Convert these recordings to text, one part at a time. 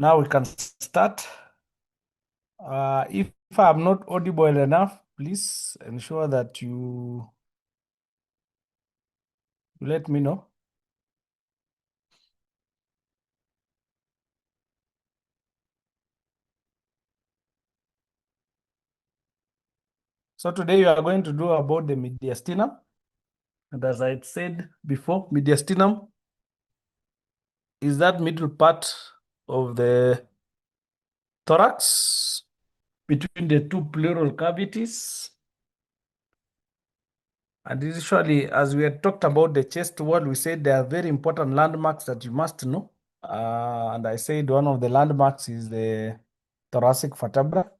Now we can start. If I'm not audible enough, please ensure that you let me know. So today we are going to do about the mediastinum. And as I said before, mediastinum is that middle part of the thorax between the two pleural cavities. And usually, as we had talked about the chest wall, we said there are very important landmarks that you must know. And I said one of the landmarks is the thoracic vertebra.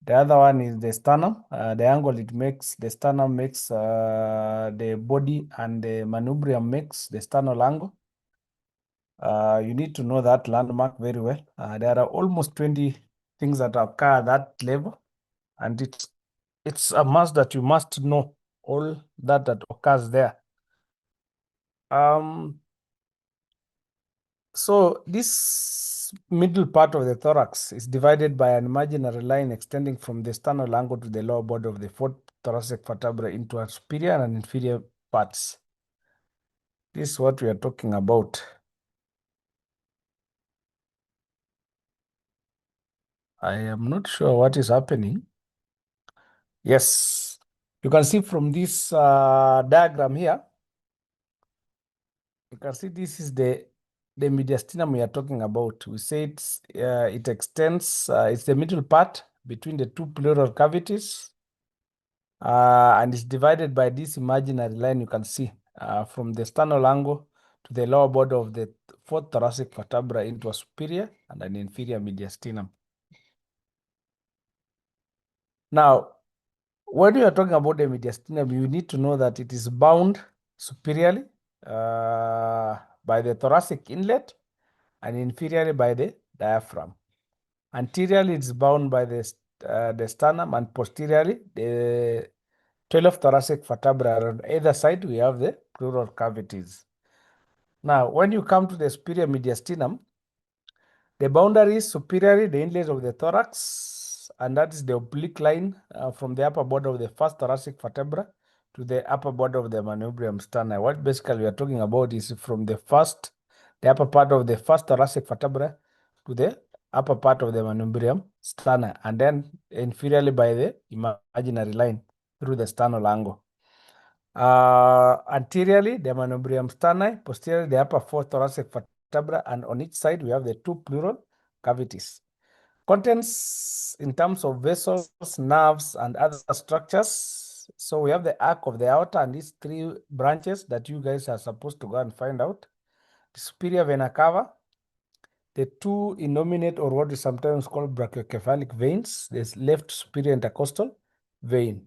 The other one is the sternum. The angle it makes, the sternum makes the body, and the manubrium makes the sternal angle. You need to know that landmark very well. There are almost 20 things that occur at that level, and it's a must that you must know all that occurs there. So this middle part of the thorax is divided by an imaginary line extending from the sternal angle to the lower body of the fourth thoracic vertebra into a superior and inferior parts. This is what we are talking about. I am not sure what is happening. Yes, you can see from this diagram here, you can see this is the mediastinum we are talking about. We say it extends, it's the middle part between the two pleural cavities, and it's divided by this imaginary line you can see from the sternal angle to the lower body of the fourth thoracic vertebra into a superior and an inferior mediastinum. Now, when you are talking about the mediastinum, you need to know that it is bound superiorly by the thoracic inlet and inferiorly by the diaphragm. Anteriorly, it's bound by the sternum, and posteriorly, the 12 thoracic vertebrae. On either side, we have the pleural cavities. Now, when you come to the superior mediastinum, the boundary is superiorly the inlet of the thorax, and that is the oblique line from the upper body of the first thoracic vertebra to the upper body of the manubrium sterni. What basically we are talking about is from the upper part of the first thoracic vertebra to the upper part of the manubrium sterni, and then inferiorly by the imaginary line through the sternal angle. Anteriorly, the manubrium sterni, posteriorly, the upper fourth thoracic vertebra, and on each side, we have the two pleural cavities. Contents in terms of vessels, nerves, and other structures. So we have the arc of the aorta and these three branches that you guys are supposed to go and find out. The superior vena cava, the two innominate, or what is sometimes called brachiocephalic veins, the left superior intercostal vein.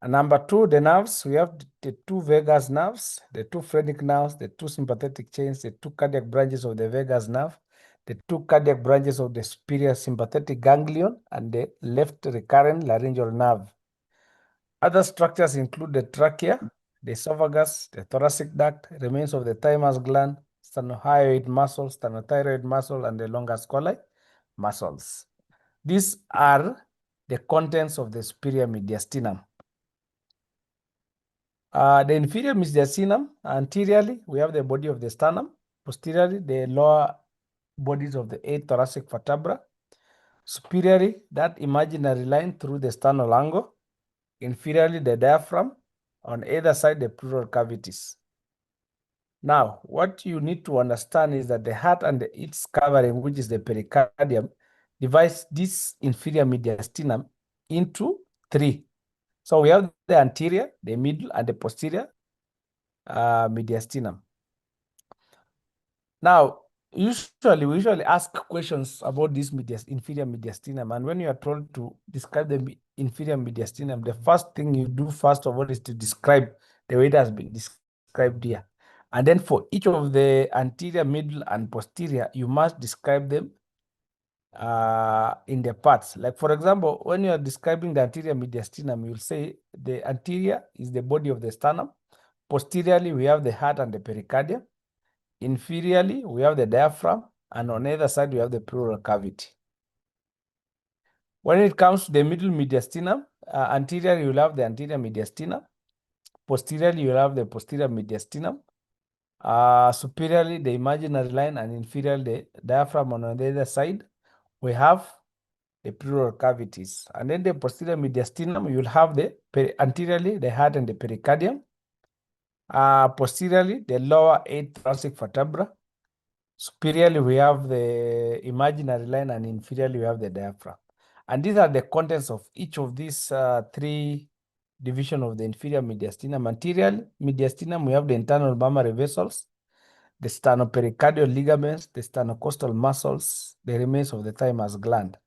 And number two, the nerves, we have the two vagus nerves, the two phrenic nerves, the two sympathetic chains, the two cardiac branches of the vagus nerve, the two cardiac branches of the superior sympathetic ganglion, and the left recurrent laryngeal nerve. Other structures include the trachea, the esophagus, the thoracic duct, remains of the thymus gland, sternocleidomastoid muscle, sternothyroid muscle, and the longus colli muscles. These are the contents of the superior mediastinum. The inferior mediastinum, anteriorly, we have the body of the sternum. Posteriorly, the lower bodies of the 8 thoracic vertebra. Superiorly, that imaginary line through the sternal angle. Inferiorly, the diaphragm. On either side, the pleural cavities. Now, what you need to understand is that the heart and its covering, which is the pericardium, divides this inferior mediastinum into 3. So we have the anterior, the middle, and the posterior mediastinum. Now, we usually ask questions about this inferior mediastinum, and when you are told to describe the inferior mediastinum, the first thing you do first of all is to describe the way it has been described here. And then for each of the anterior, middle, and posterior, you must describe them in the parts. Like for example, when you are describing the anterior mediastinum, you'll say the anterior is the body of the sternum. Posteriorly, we have the heart and the pericardium. Inferiorly, we have the diaphragm, and on either side we have the pleural cavity. When it comes to the middle mediastinum, anterior you will have the anterior mediastinum, posteriorly you will have the posterior mediastinum, superiorly the imaginary line, and inferiorly the diaphragm. On the other side we have the pleural cavities. And then the posterior mediastinum, you will have the anteriorly the heart and the pericardium. Posteriorly, the lower 8 thoracic vertebra. Superiorly, we have the imaginary line, and inferiorly, we have the diaphragm. And these are the contents of each of these three divisions of the inferior mediastinum. Anterior mediastinum, we have the internal mammary vessels, the sternopericardial ligaments, the sternocostal muscles, the remains of the thymus gland.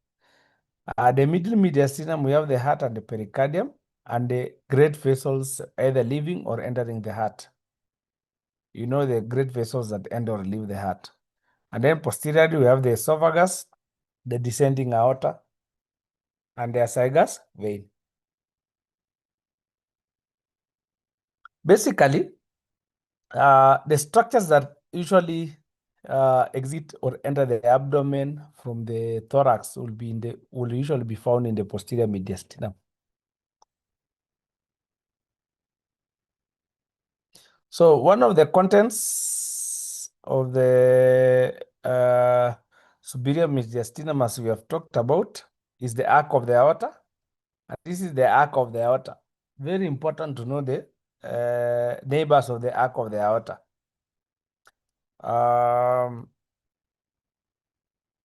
The middle mediastinum, we have the heart and the pericardium, and the great vessels either leaving or entering the heart. You know the great vessels that enter or leave the heart. And then posteriorly, we have the esophagus, the descending aorta, and the azygous vein. Basically, the structures that usually exit or enter the abdomen from the thorax will usually be found in the posterior mediastinum. So one of the contents of the superior mediastinum, as we have talked about, is the arc of the aorta. And this is the arc of the aorta. Very important to know the neighbors of the arc of the aorta.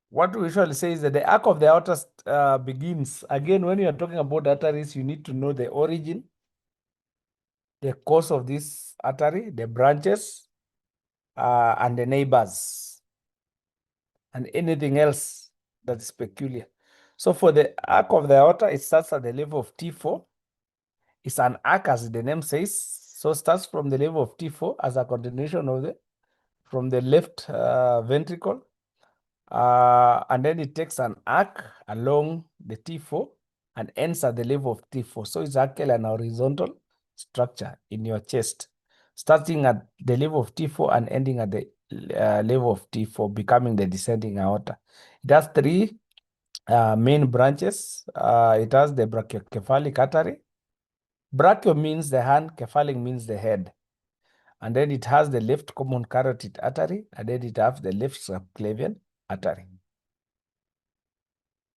What we usually say is that the arc of the aorta begins, again, when you are talking about arteries, you need to know the origin, the course of this artery, the branches, and the neighbors, and anything else that is peculiar. So for the arc of the aorta, it starts at the level of T4. It's an arc, as the name says. So starts from the level of T4 as a continuation of from the left ventricle. And then it takes an arc along the T4 and ends at the level of T4. So it's actually an horizontal structure in your chest, starting at the level of T4 and ending at the level of T4, becoming the descending aorta. It has three main branches. It has the brachiocephalic artery. Brachio means the hand, cephalic means the head. And then it has the left common carotid artery, and then it has the left subclavian artery.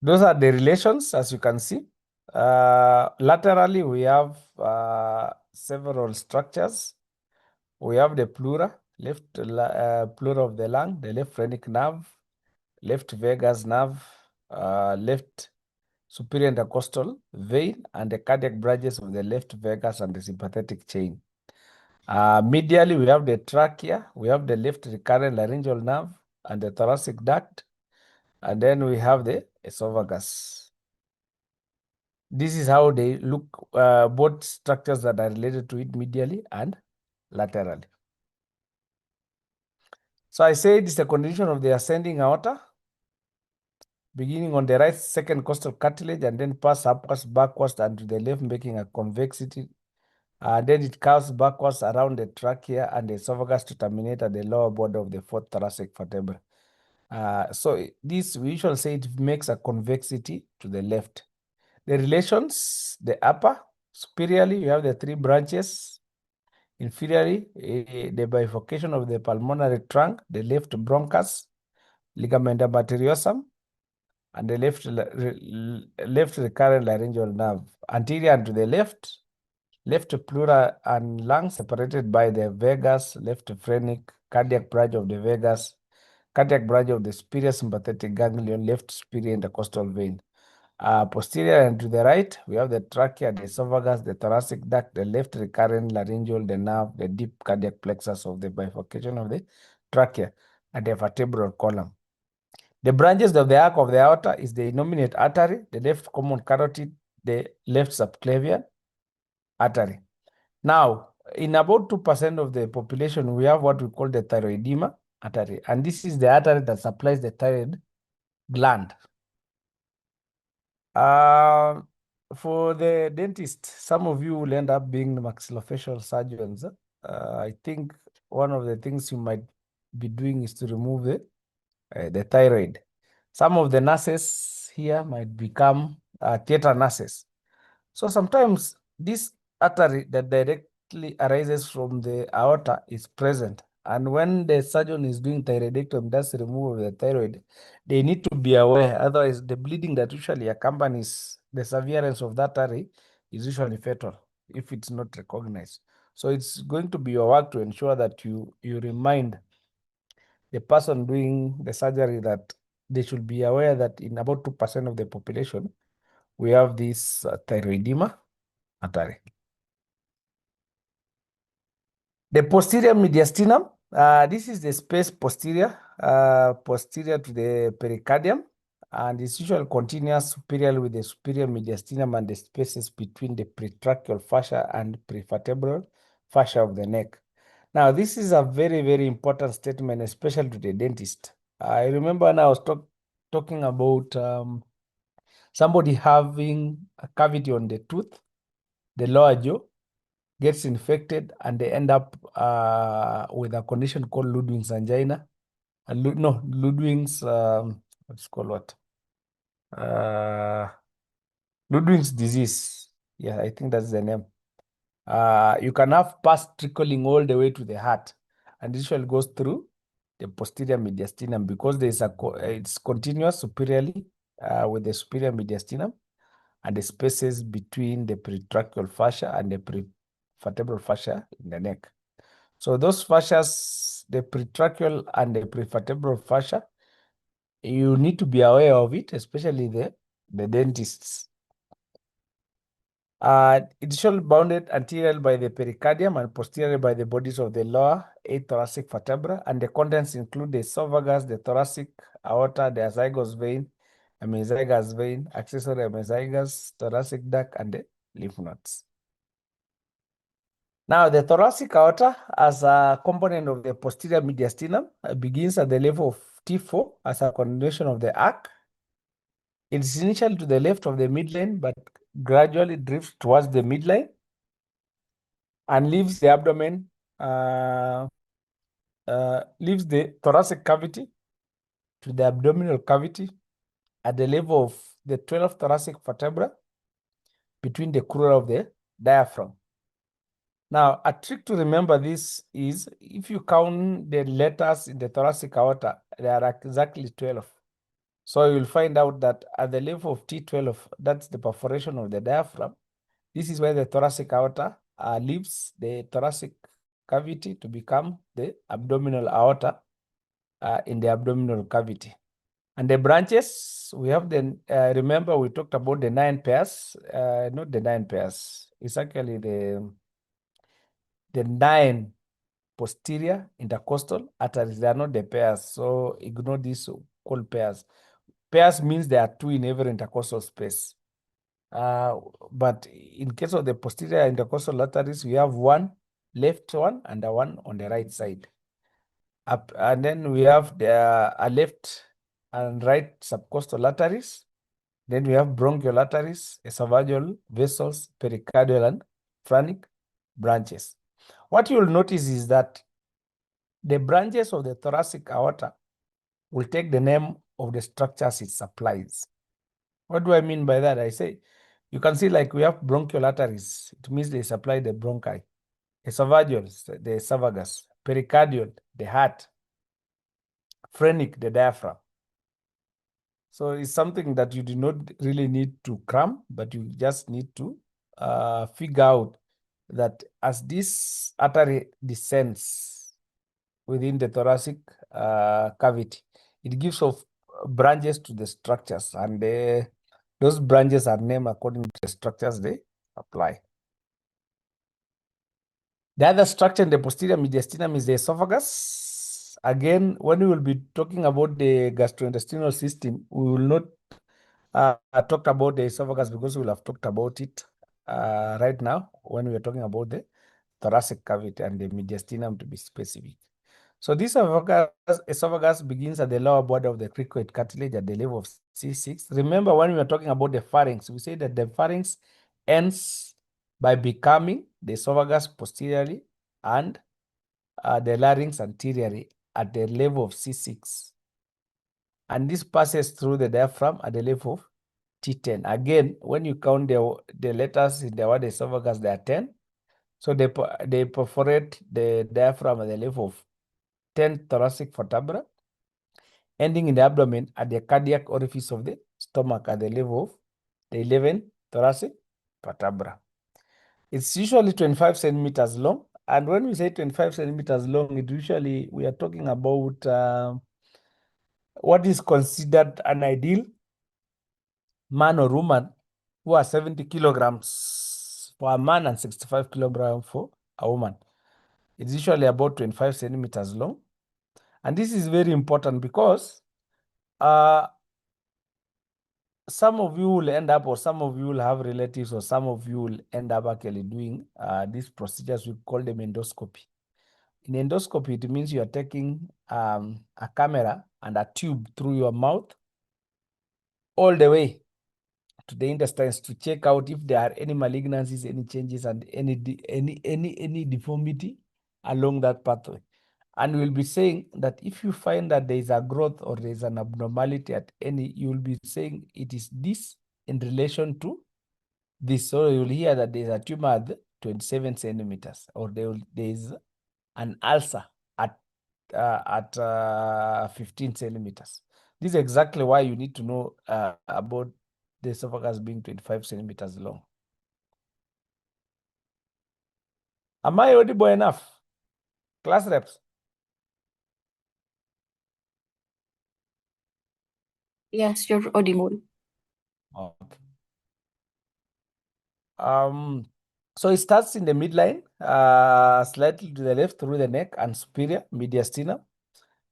Those are the relations, as you can see. Laterally, we have several structures. We have the pleura, pleura of the lung, the left phrenic nerve, left vagus nerve, left superior intercostal vein, and the cardiac branches of the left vagus and the sympathetic chain. Medially, we have the trachea, we have the left recurrent laryngeal nerve and the thoracic duct, and then we have the esophagus. This is how they look, both structures that are related to it medially and laterally. So I said it's a condition of the ascending aorta, beginning on the right second costal cartilage and then pass upwards, backwards, and to the left, making a convexity. Then it curves backwards around the trachea and the esophagus to terminate at the lower border of the fourth thoracic vertebra. So this, we usually say it makes a convexity to the left. The relations, the upper, superiorly, you have the three branches. Inferiorly, the bifurcation of the pulmonary trunk, the left bronchus, ligamenta arteriosum, and the left recurrent laryngeal nerve. Anterior and to the left pleura and lung separated by the vagus, left phrenic, cardiac branch of the vagus, cardiac branch of the superior sympathetic ganglion, left superior intercostal vein. Posterior and to the right, we have the trachea, the esophagus, the thoracic duct, the left recurrent laryngeal, the nerve, the deep cardiac plexus of the bifurcation of the trachea, and the vertebral column. The branches of the arc of the aorta is the innominate artery, the left common carotid, the left subclavian artery. Now, in about 2% of the population, we have what we call the thyroidema artery, and this is the artery that supplies the thyroid gland. For the dentist, some of you will end up being maxillofacial surgeons. I think one of the things you might be doing is to remove the the thyroid. Some of the nurses here might become theater nurses. So sometimes this artery that directly arises from the aorta is present. And when the surgeon is doing thyroidectomy, that's the removal of the thyroid, they need to be aware. Otherwise, the bleeding that usually accompanies the severance of that artery is usually fatal if it's not recognized. So it's going to be your work to ensure that you remind the person doing the surgery that they should be aware that in about 2% of the population, we have this thyroidema artery. The posterior mediastinum, this is the space posterior to the pericardium, and it's usually continuous superior with the superior mediastinum and the spaces between the pretracheal fascia and prevertebral fascia of the neck. Now, this is a very, very important statement, especially to the dentist. I remember when I was talking about somebody having a cavity on the tooth, the lower jaw, gets infected, and they end up with a condition called Ludwig's angina. Ludwig's, what's called what? Ludwig's disease. Yeah, I think that's the name. You can have pus trickling all the way to the heart, and it usually goes through the posterior mediastinum because it's continuous superiorly with the superior mediastinum and the spaces between the pretracheal fascia and the prevertebral fascia in the neck. So those fascias, the pretracheal and the prevertebral fascia, you need to be aware of it, especially the dentists. It's usually bounded anteriorly by the pericardium and posteriorly by the bodies of the lower 8 thoracic vertebra, and the contents include the esophagus, the thoracic aorta, the azygos vein, hemizygous vein, accessory hemizygous, thoracic duct, and the lymph nodes. Now, the thoracic aorta, as a component of the posterior mediastinum, begins at the level of T4 as a continuation of the arc. It's initially to the left of the midline, but gradually drifts towards the midline and leaves the abdomen, leaves the thoracic cavity to the abdominal cavity at the level of the 12th thoracic vertebra between the crura of the diaphragm. Now, a trick to remember this is if you count the letters in the thoracic aorta, there are exactly 12. So you'll find out that at the level of T12, that's the perforation of the diaphragm. This is where the thoracic aorta leaves the thoracic cavity to become the abdominal aorta in the abdominal cavity. And the branches, we have remember we talked about the 9 pairs, not the 9 pairs. It's actually the 9 posterior intercostal arteries. They are not the pairs, so ignore these called pairs. Pairs means there are 2 in every intercostal space. But in case of the posterior intercostal arteries, we have one left one and the one on the right side. And then we have a left and right subcostal arteries. Then we have bronchial arteries, esophageal vessels, pericardial and phrenic branches. What you'll notice is that the branches of the thoracic aorta will take the name of the structures it supplies. What do I mean by that? I say, you can see like we have bronchial arteries. It means they supply the bronchi. Esophageal, the esophagus. Pericardial, the heart. Phrenic, the diaphragm. So it's something that you do not really need to cram, but you just need to figure out that as this artery descends within the thoracic cavity, it gives off branches to the structures, and those branches are named according to the structures they apply. The other structure in the posterior mediastinum is the esophagus. Again, when we will be talking about the gastrointestinal system, we will not talk about the esophagus because we will have talked about it right now when we are talking about the thoracic cavity and the mediastinum to be specific. So this esophagus begins at the lower border of the cricoid cartilage at the level of C6. Remember when we were talking about the pharynx, we said that the pharynx ends by becoming the esophagus posteriorly and the larynx anteriorly at the level of C6. and this passes through the diaphragm at the level of T10. Again, when you count the letters in the word esophagus, there are 10. So they perforate the diaphragm at the level of 10 thoracic vertebra, ending in the abdomen at the cardiac orifice of the stomach at the level of the 11 thoracic vertebra. It's usually 25 centimeters long. And when we say 25 centimeters long, we are talking about what is considered an ideal man or woman who are 70 kilograms for a man and 65 kilograms for a woman. It's usually about 25 centimeters long. And this is very important because some of you will end up, or some of you will have relatives, or some of you will end up actually doing these procedures. We call them endoscopy. In endoscopy, it means you are taking a camera and a tube through your mouth all the way to the intestines to check out if there are any malignancies, any changes, and any deformity along that pathway. And we'll be saying that if you find that there is a growth or there is an abnormality at any, you will be saying it is this in relation to this. So you'll hear that there's a tumor at 27 centimeters, or there is an ulcer at 15 centimeters. This is exactly why you need to know about the esophagus being 25 centimeters long. Am I audible enough? Class reps? Yes, you're audible. Okay. So it starts in the midline, slightly to the left through the neck and superior mediastinum.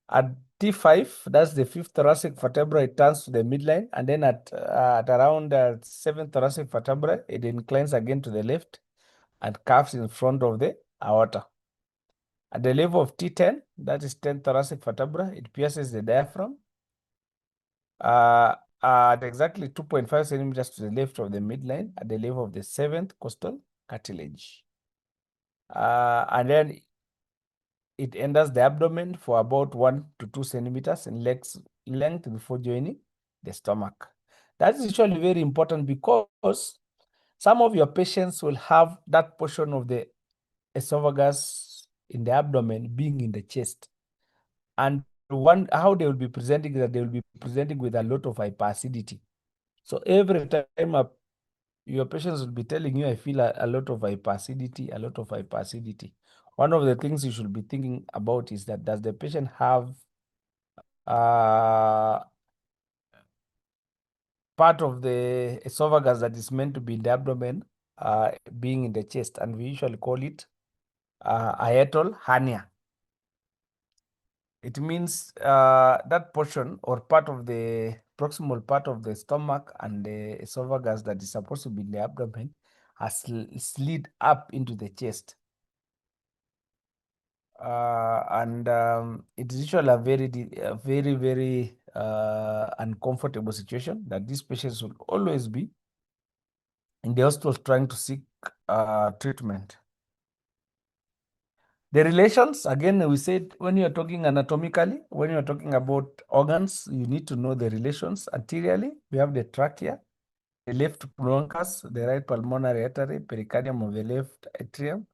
At T5, that's the fifth thoracic vertebra, it turns to the midline, and then at around seventh thoracic vertebra, it inclines again to the left and curves in front of the aorta. At the level of T10, that is 10th thoracic vertebra, it pierces the diaphragm at exactly 2.5 centimeters to the left of the midline at the level of the seventh costal cartilage. And then it enters the abdomen for about 1 to 2 centimeters in length before joining the stomach. That is usually very important because some of your patients will have that portion of the esophagus in the abdomen being in the chest. And how they will be presenting is that they will be presenting with a lot of hyperacidity. So every time your patients will be telling you, I feel a lot of hyperacidity, a lot of hyperacidity. One of the things you should be thinking about is that does the patient have part of the esophagus that is meant to be in the abdomen being in the chest, and we usually call it hiatal hernia. It means that portion or part of the proximal part of the stomach and the esophagus that is supposed to be in the abdomen has slid up into the chest. And it is usually a very uncomfortable situation that these patients will always be in the hospital trying to seek treatment. The relations, again, we said when you're talking anatomically, when you're talking about organs, you need to know the relations. Anteriorly, we have the trachea, the left bronchus, the right pulmonary artery, pericardium of the left atrium.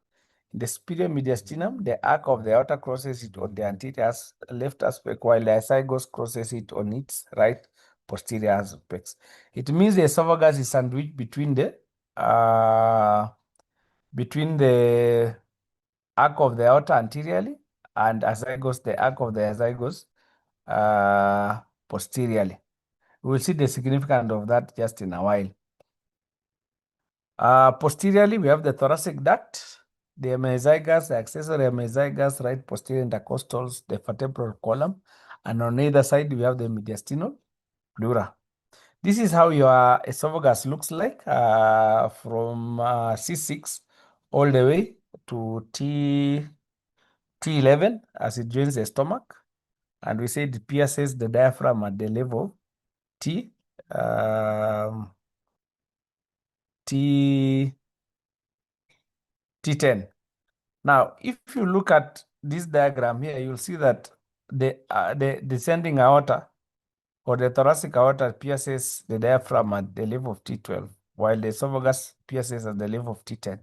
In the superior mediastinum, the arc of the aorta crosses it on the anterior left aspect, while the azygos crosses it on its right posterior aspects. It means the esophagus is sandwiched between the arc of the aorta anteriorly and azygos, the arc of the azygos posteriorly. We'll see the significance of that just in a while. Posteriorly, we have the thoracic duct, the hemizygous, the accessory hemizygous, right posterior intercostals, the vertebral column, and on either side, we have the mediastinal pleura. This is how your esophagus looks like from C6 all the way to T11 as it joins the stomach. And we said it pierces the diaphragm at the level T, T10. Now, if you look at this diagram here, you'll see that the descending aorta or the thoracic aorta pierces the diaphragm at the level of T12, while the esophagus pierces at the level of T10.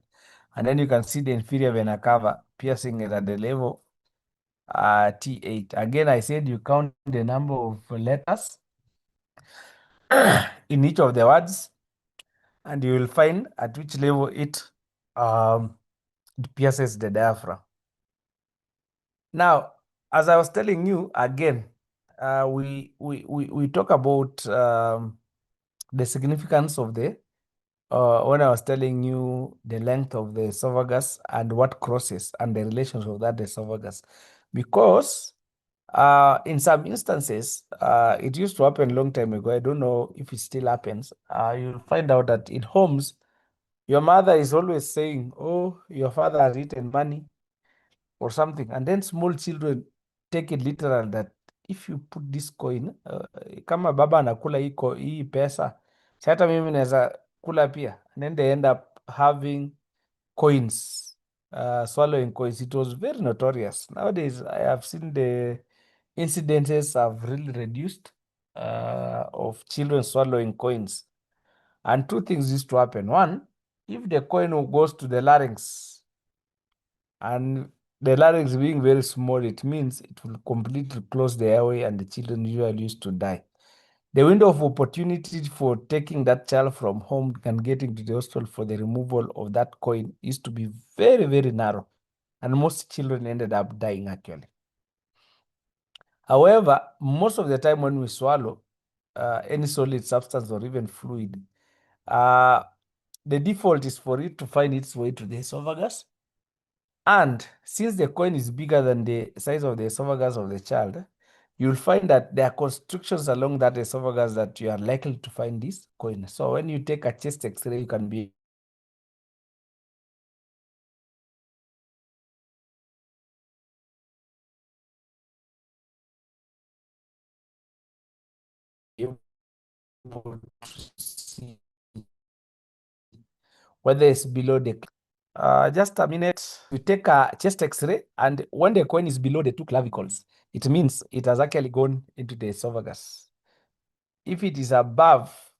And then you can see the inferior vena cava piercing it at the level T8. Again, I said you count the number of letters in each of the words, and you will find at which level it pierces the diaphragm. Now, as I was telling you again, we talk about the significance of the when I was telling you the length of the esophagus and what crosses and the relations of that esophagus, because in some instances, it used to happen a long time ago. I don't know if it still happens. You'll find out that in homes, your mother is always saying, "Oh, your father has eaten money," or something, and then small children take it literal that if you put this coin, kama baba anakula hii pesa, si hata mimi naweza kula pia, and then they end up having coins, swallowing coins. It was very notorious. Nowadays, I have seen the incidences have really reduced of children swallowing coins. And two things used to happen. One, if the coin goes to the larynx, and the larynx being very small, it means it will completely close the airway and the children usually used to die. The window of opportunity for taking that child from home and getting to the hospital for the removal of that coin used to be very, very narrow. And most children ended up dying actually. However, most of the time when we swallow any solid substance or even fluid, the default is for it to find its way to the esophagus. And since the coin is bigger than the size of the esophagus of the child, you'll find that there are constrictions along that esophagus that you are likely to find this coin. So when you take a chest X-ray, you can be able to see whether it's below the just a minute. You take a chest X-ray, and when the coin is below the two clavicles, it means it has actually gone into the esophagus. If it is above,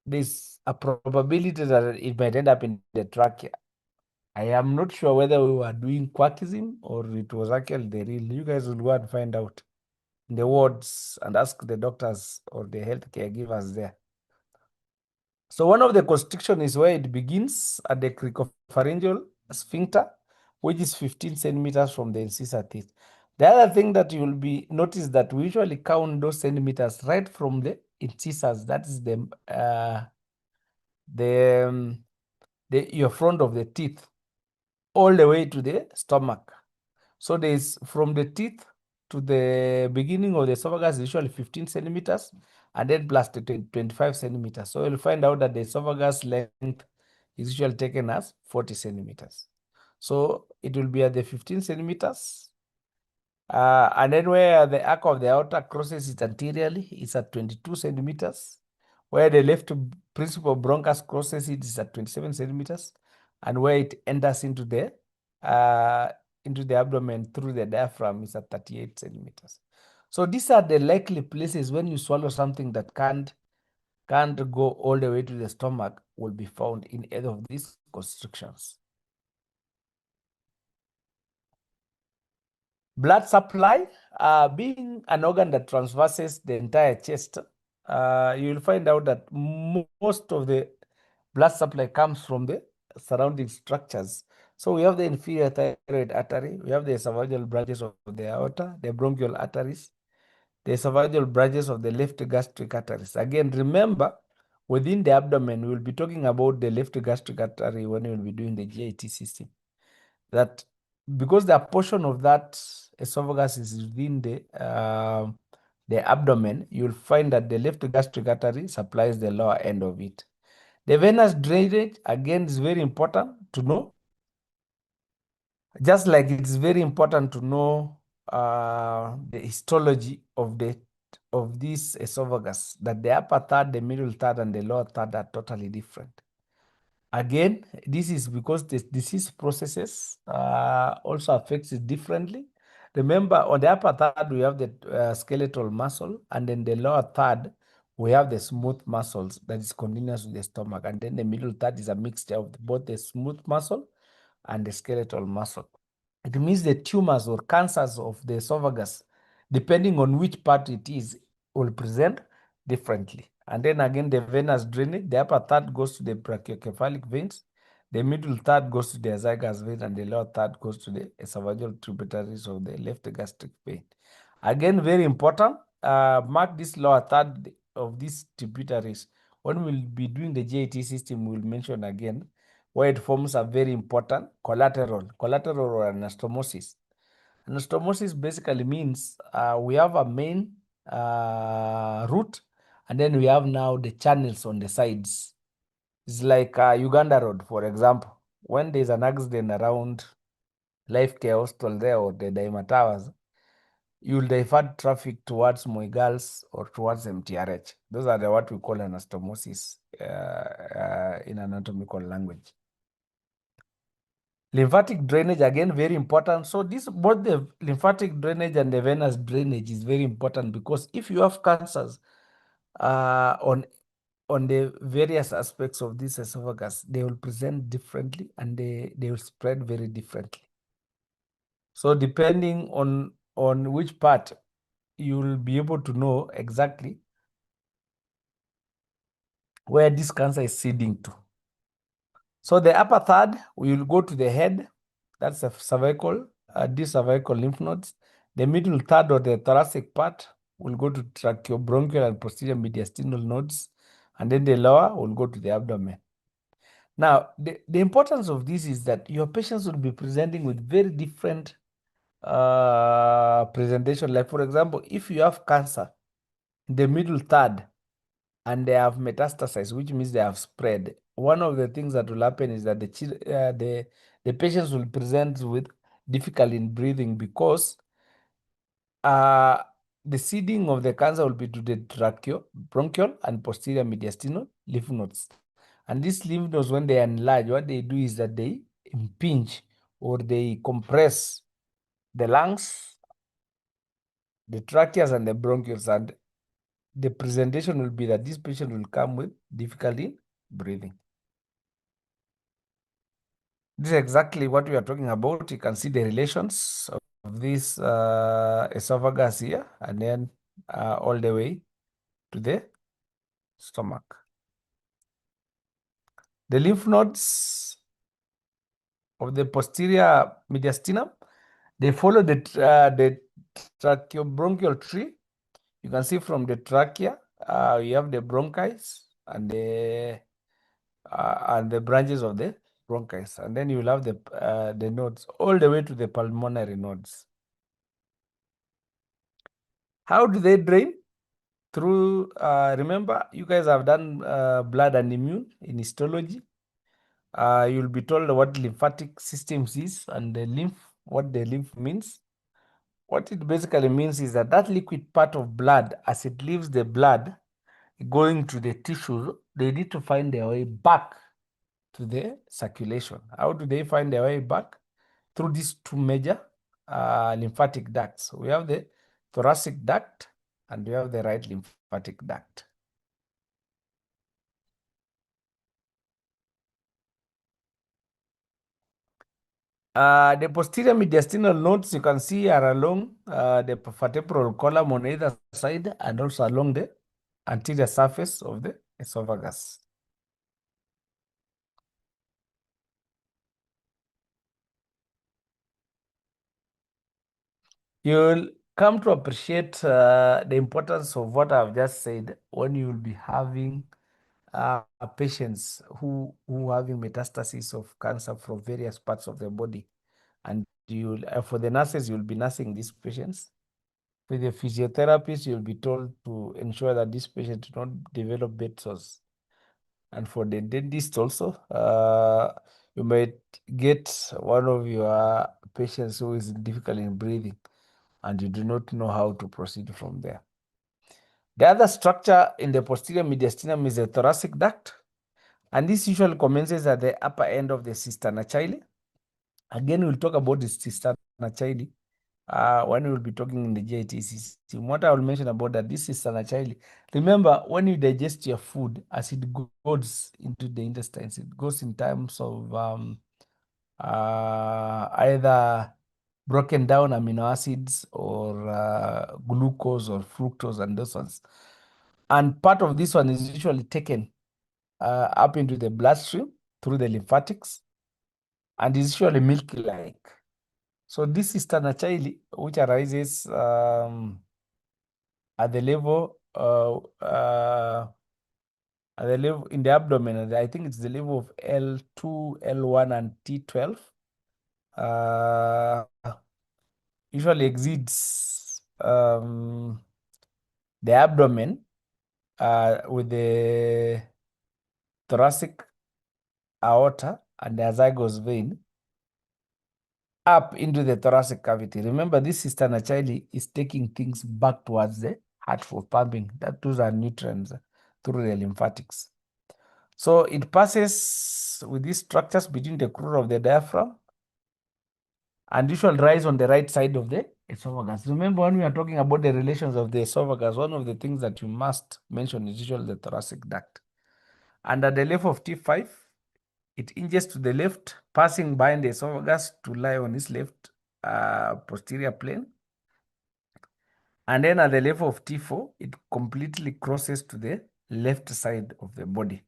there's a probability that it might end up in the trachea. I am not sure whether we were doing quackism or it was actually the real. You guys will go and find out in the wards and ask the doctors or the health caregivers there. So one of the constriction is where it begins at the cricopharyngeal sphincter, which is 15 centimeters from the incisor teeth. The other thing that you will be notice that we usually count those centimeters right from the incisors. That is your front of the teeth all the way to the stomach. So there's from the teeth to the beginning of the esophagus usually 15 centimeters, and then plus the 25 centimeters. So you'll find out that the esophagus length is usually taken as 40 centimeters. So it will be at the 15 centimeters. And then where the arc of the aorta crosses it anteriorly, it's at 22 centimeters. Where the left principal bronchus crosses it is at 27 centimeters. And where it enters into the abdomen through the diaphragm is at 38 centimeters. So these are the likely places when you swallow something that can't go all the way to the stomach will be found in either of these constrictions. Blood supply, being an organ that traverses the entire chest, you will find out that most of the blood supply comes from the surrounding structures. So we have the inferior thyroid artery, we have the esophageal branches of the aorta, the bronchial arteries, the esophageal branches of the left gastric arteries. Again, remember, within the abdomen, we'll be talking about the left gastric artery when we'll be doing the GIT system. That because the portion of that esophagus is within the abdomen, you'll find that the left gastric artery supplies the lower end of it. The venous drainage, again, is very important to know. Just like it's very important to know the histology of this esophagus, that the upper third, the middle third, and the lower third are totally different. Again, this is because the disease processes also affects it differently. Remember, on the upper third, we have the skeletal muscle, and then the lower third, we have the smooth muscles that is continuous with the stomach. And then the middle third is a mixture of both the smooth muscle and the skeletal muscle. It means the tumors or cancers of the esophagus, depending on which part it is, will present differently. And then again, the venous drainage, the upper third goes to the brachiocephalic veins, the middle third goes to the azygous vein, and the lower third goes to the esophageal tributaries of the left gastric vein. Again, very important, mark this lower third of these tributaries. When we'll be doing the GIT system, we'll mention again where it forms a very important collateral or anastomosis. Anastomosis basically means we have a main root, and then we have now the channels on the sides. It's like Uganda Road, for example. When there's an accident around Life Care Hostel there or the Daima Towers, you'll divert traffic towards Moi Girls or towards MTRH. Those are what we call anastomosis in anatomical language. Lymphatic drainage, again, very important. So both the lymphatic drainage and the venous drainage is very important, because if you have cancers on the various aspects of this esophagus, they will present differently and they will spread very differently. So depending on which part, you will be able to know exactly where this cancer is seeding to. So the upper third, we will go to the head. That's the cervical, these cervical lymph nodes. The middle third or the thoracic part will go to tracheobronchial and posterior mediastinal nodes. And then the lower will go to the abdomen. Now, the importance of this is that your patients will be presenting with very different presentation. Like, for example, if you have cancer in the middle third and they have metastasized, which means they have spread, one of the things that will happen is that the patients will present with difficulty in breathing, because the seeding of the cancer will be to the tracheobronchial and posterior mediastinal lymph nodes. And these lymph nodes, when they enlarge, what they do is that they impinge or they compress the lungs, the tracheas, and the bronchioles. And the presentation will be that this patient will come with difficulty in breathing. This is exactly what we are talking about. You can see the relations of this esophagus here, and then all the way to the stomach. The lymph nodes of the posterior mediastinum, they follow the tracheobronchial tree. You can see from the trachea, you have the bronchi and the branches of the bronchi, and then you will have the nodes all the way to the pulmonary nodes. How do they drain? Through, remember, you guys have done blood and immune in histology. You'll be told what lymphatic systems is and the lymph, what the lymph means. What it basically means is that liquid part of blood, as it leaves the blood going to the tissues, they need to find their way back to the circulation. How do they find their way back? Through these two major lymphatic ducts. We have the thoracic duct and we have the right lymphatic duct. The posterior mediastinal nodes you can see are along the vertebral column on either side and also along the anterior surface of the esophagus. You'll come to appreciate the importance of what I've just said when you'll be having patients who having metastasis of cancer from various parts of the body. And you, for the nurses, you'll be nursing these patients. For the physiotherapists, you'll be told to ensure that this patient do not develop bed sores. And for the dentist also, you might get one of your patients who is difficult in breathing, and you do not know how to proceed from there. The other structure in the posterior mediastinum is the thoracic duct, and this usually commences at the upper end of the cisterna chyli. Again, we'll talk about the cisterna chyli when we will be talking in the GITC. What I will mention about that, this is Sanachili. Remember, when you digest your food, as it goes into the intestines, it goes in terms of either broken down amino acids or glucose or fructose and those ones. And part of this one is usually taken up into the bloodstream through the lymphatics and is usually milky-like. So this is Stanachili, which arises at the level in the abdomen. And I think it's the level of L2, L1, and T12. Usually exceeds the abdomen with the thoracic aorta and the azygos vein up into the thoracic cavity. Remember, this sister Nachali is taking things back towards the heart for pumping. Those are nutrients through the lymphatics. So it passes with these structures between the crural of the diaphragm and usually rise on the right side of the esophagus. Remember, when we are talking about the relations of the esophagus, one of the things that you must mention is usually the thoracic duct. And at the level of T5, it hinges to the left, passing behind the esophagus to lie on its left posterior plane. And then at the level of T4, it completely crosses to the left side of the body.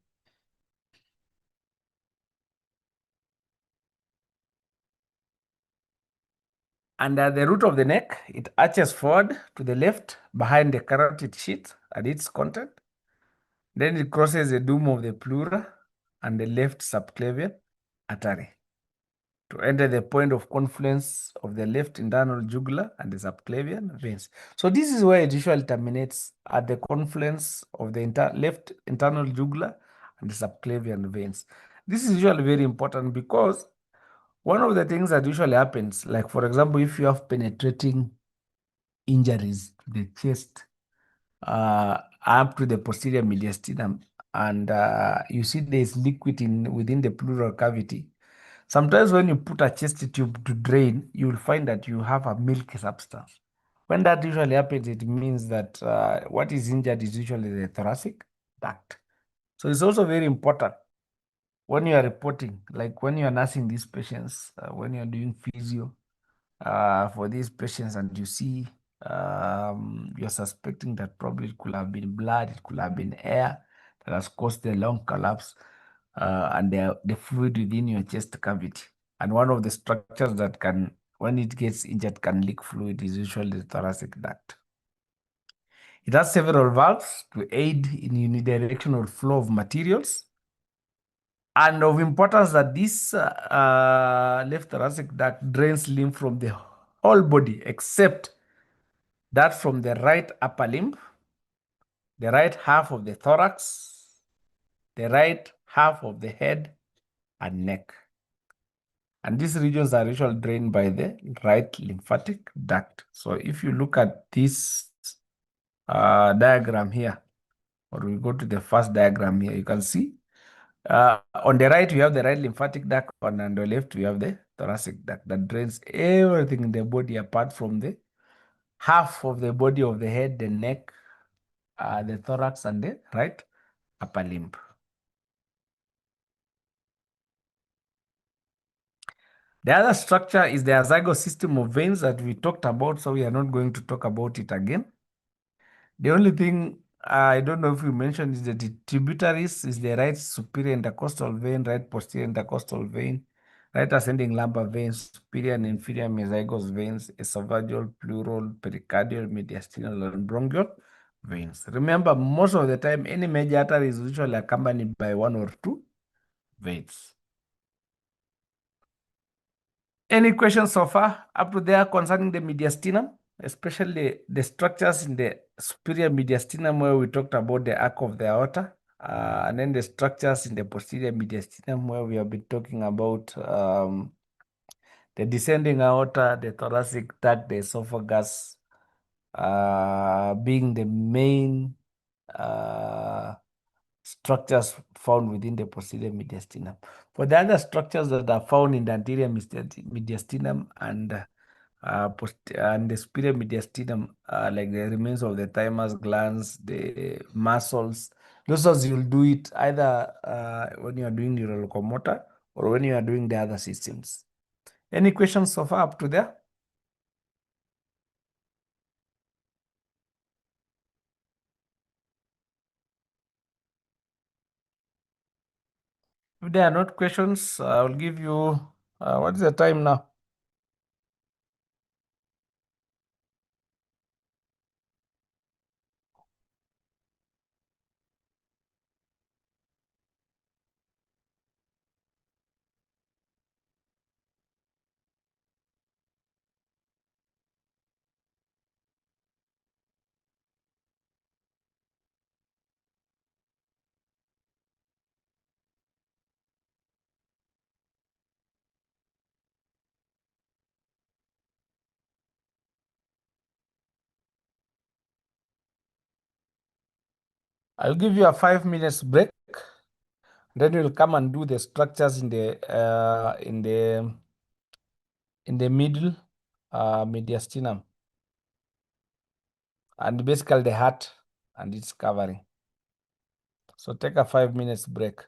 And at the root of the neck, it arches forward to the left behind the carotid sheath and its content. Then it crosses the dome of the pleura and the left subclavian artery to enter the point of confluence of the left internal jugular and the subclavian veins. So this is where it usually terminates, at the confluence of the left internal jugular and the subclavian veins. This is usually very important because one of the things that usually happens, like for example, if you have penetrating injuries to the chest up to the posterior mediastinum, and you see there's liquid within the pleural cavity. Sometimes when you put a chest tube to drain, you will find that you have a milky substance. When that usually happens, it means that what is injured is usually the thoracic duct. So it's also very important when you are reporting, like when you are nursing these patients, when you are doing physio for these patients, and you see you're suspecting that probably it could have been blood, it could have been air that has caused the lung collapse and the fluid within your chest cavity. And one of the structures that can, when it gets injured, can leak fluid is usually the thoracic duct. It has several valves to aid in unidirectional flow of materials. And of importance that this left thoracic duct drains lymph from the whole body except that from the right upper limb, the right half of the thorax, the right half of the head and neck. And these regions are usually drained by the right lymphatic duct. So if you look at this diagram here, or we go to the first diagram here, you can see on the right, we have the right lymphatic duct, and on the left, we have the thoracic duct that drains everything in the body apart from the half of the body of the head, the neck, the thorax, and the right upper limb. The other structure is the azygos system of veins that we talked about, so we are not going to talk about it again. The only thing I don't know if we mentioned is that the tributaries is the right superior intercostal vein, right posterior intercostal vein, right ascending lumbar veins, superior and inferior mesozygous veins, esophageal, pleural, pericardial, mediastinal, and bronchial veins. Remember, most of the time, any major artery is usually accompanied by one or two veins. Any questions so far up to there concerning the mediastinum, especially the structures in the superior mediastinum where we talked about the arc of the aorta, and then the structures in the posterior mediastinum where we have been talking about the descending aorta, the thoracic duct, the esophagus being the main structures found within the posterior mediastinum. For the other structures that are found in the anterior mediastinum and and the superior mediastinum, like the remains of the thymus glands, the muscles. Those ones you'll do it either when you are doing neurolocomotor or when you are doing the other systems. Any questions so far up to there? If there are not questions, I'll give you, what is the time now? I'll give you a 5 minutes break. Then we'll come and do the structures in the middle mediastinum, and basically the heart and its covering. So take a 5 minutes break.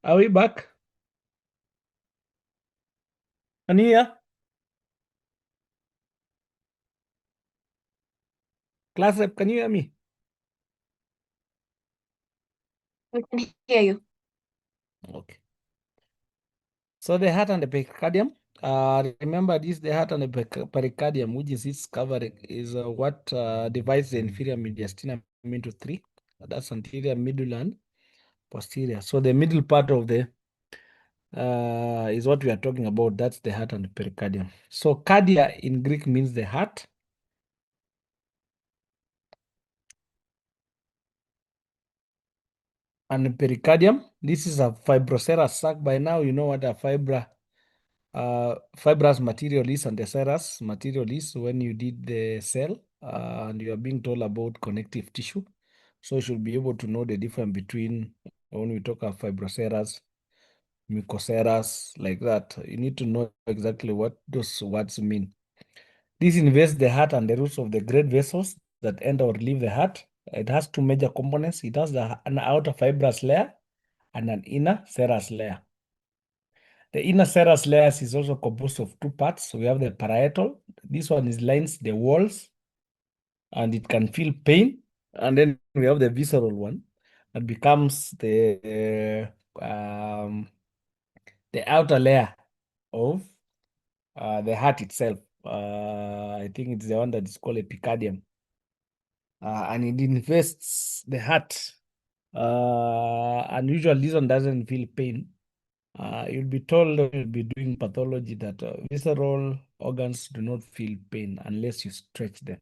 Are we back? Can you hear? Class rep, can you hear me? We can hear you. Okay. So the heart and the pericardium. Remember this, the heart and the pericardium, which is its covering, is what divides the inferior mediastinum into three. That's anterior, middle, and posterior. So the middle part of the is what we are talking about. That's the heart and the pericardium. So cardia in Greek means the heart. And the pericardium, this is a fibroserous sac. By now, you know what a fibrous material is and the serous material is when you did the cell and you are being told about connective tissue. So you should be able to know the difference between when we talk of fibroserous, mucoserous, like that. You need to know exactly what those words mean. This invests the heart and the roots of the great vessels that enter or leave the heart. It has two major components. It has an outer fibrous layer and an inner serous layer. The inner serous layers is also composed of two parts. So we have the parietal. This one is lines the walls and it can feel pain. And then we have the visceral one that becomes the outer layer of the heart itself. I think it's the one that is called epicardium. And it invests the heart. And usually this one doesn't feel pain. You'll be told you'll be doing pathology that visceral organs do not feel pain unless you stretch them.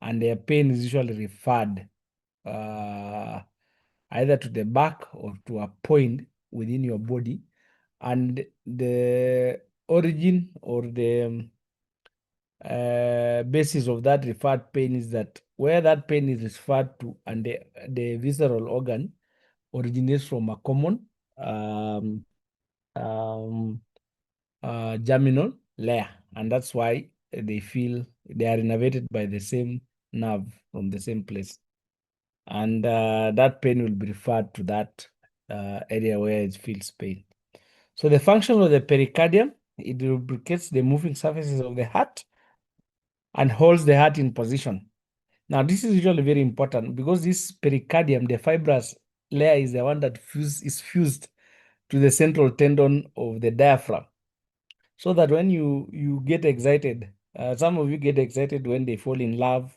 And their pain is usually referred either to the back or to a point within your body. And the origin or the basis of that referred pain is that where that pain is referred to and the visceral organ originates from a common um, um, germinal layer, and that's why they feel they are innervated by the same nerve from the same place, and that pain will be referred to that area where it feels pain. So the function of the pericardium, it lubricates the moving surfaces of the heart and holds the heart in position. Now, this is usually very important because this pericardium, the fibrous layer, is the one that is fused to the central tendon of the diaphragm. So that when you get excited, some of you get excited when they fall in love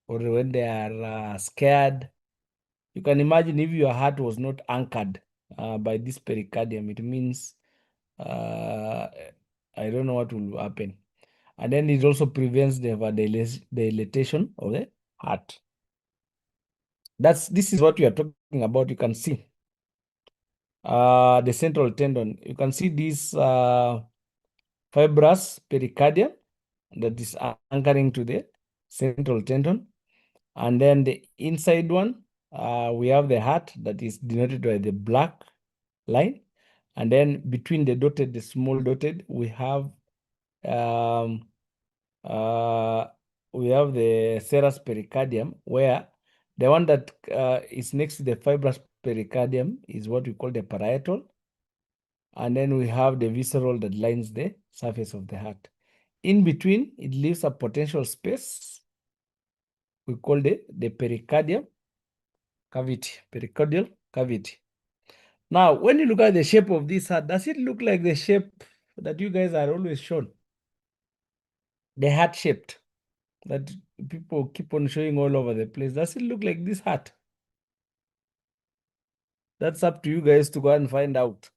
or when they are scared. You can imagine if your heart was not anchored by this pericardium, it means I don't know what will happen. And then it also prevents the dilatation of the heart. This is what we are talking about. You can see the central tendon. You can see this fibrous pericardium that is anchoring to the central tendon. And then the inside one, we have the heart that is denoted by the black line. And then between the small dotted, we have the serous pericardium, where the one that is next to the fibrous pericardium is what we call the parietal. And then we have the visceral that lines the surface of the heart. In between, it leaves a potential space. We call the pericardium cavity, pericardial cavity. Now, when you look at the shape of this heart, does it look like the shape that you guys are always shown? The heart shaped that people keep on showing all over the place. Does it look like this heart? That's up to you guys to go and find out.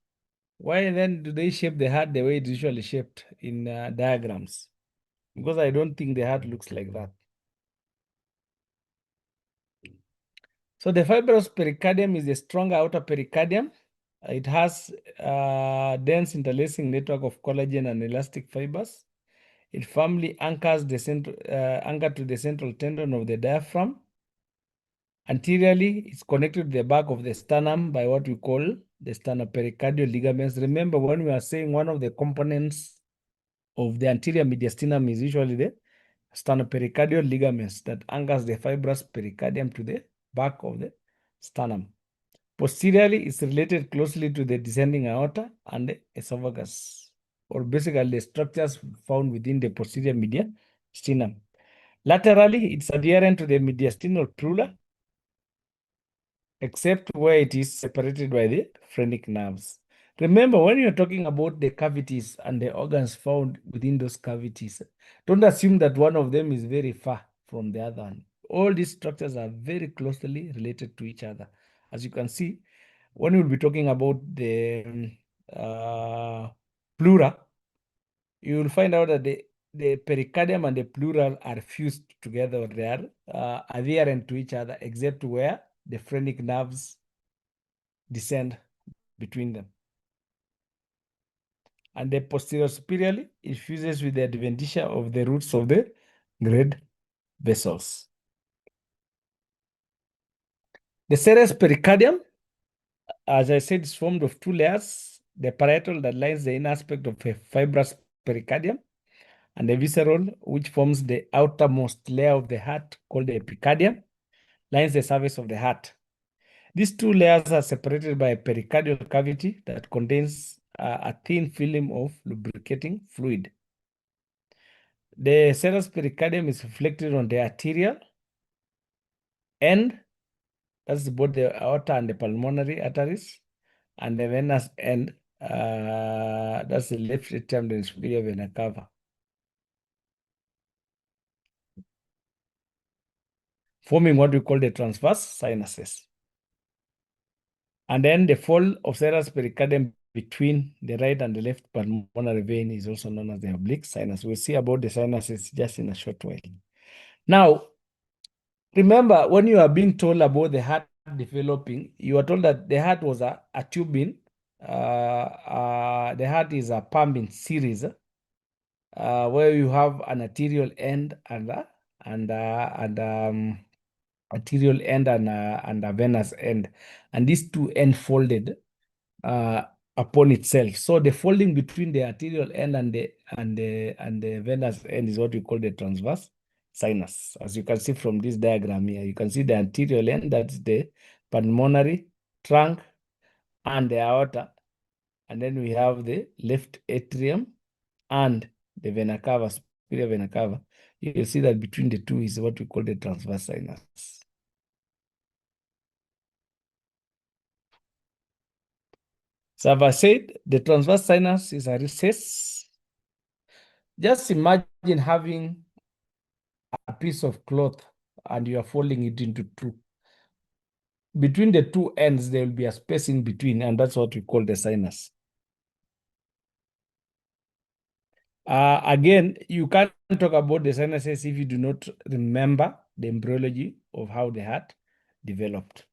Why then do they shape the heart the way it's usually shaped in diagrams? Because I don't think the heart looks like that. So the fibrous pericardium is a stronger outer pericardium. It has a dense interlacing network of collagen and elastic fibers. It firmly anchors the anchor to the central tendon of the diaphragm. Anteriorly, it's connected to the back of the sternum by what we call the sternopericardial ligaments. Remember, when we are saying one of the components of the anterior mediastinum is usually the sternopericardial ligaments that anchors the fibrous pericardium to the back of the sternum. Posteriorly, it's related closely to the descending aorta and the esophagus, or basically the structures found within the posterior mediastinum. Laterally, it's adherent to the mediastinal pleura, except where it is separated by the phrenic nerves. Remember, when you're talking about the cavities and the organs found within those cavities, don't assume that one of them is very far from the other one. All these structures are very closely related to each other. As you can see, when we'll be talking about the pleura, you will find out that the pericardium and the pleural are fused together, or they are adherent to each other, except where the phrenic nerves descend between them. And the posterior superiorly, it fuses with the adventitia of the roots of the great vessels. The serous pericardium, as I said, is formed of two layers: the parietal that lines the inner aspect of a fibrous pericardium, and the visceral, which forms the outermost layer of the heart, called the epicardium, lines the surface of the heart. These two layers are separated by a pericardial cavity that contains a thin film of lubricating fluid. The serous pericardium is reflected on the arterial end, that's both the aorta and the pulmonary arteries, and the venous end, that's the left atrium and superior vena cava, forming what we call the transverse sinuses. And then the fall of serous pericardium between the right and the left pulmonary vein is also known as the oblique sinus. We'll see about the sinuses just in a short while. Now, remember, when you are being told about the heart developing, you are told that the heart was a tubing. The heart is a pumping series where you have an arterial end and arterial end and a venous end, and these two end folded upon itself. So the folding between the arterial end and the venous end is what we call the transverse sinus. As you can see from this diagram here, you can see the anterior end, that's the pulmonary trunk and the aorta, and then we have the left atrium and the vena cava, superior vena cava. You will see that between the two is what we call the transverse sinus. So as I said, the transverse sinus is a recess. Just imagine having a piece of cloth and you are folding it into two. Between the two ends, there will be a space in between, and that's what we call the sinus. Again, you can't talk about the sinuses if you do not remember the embryology of how the heart developed.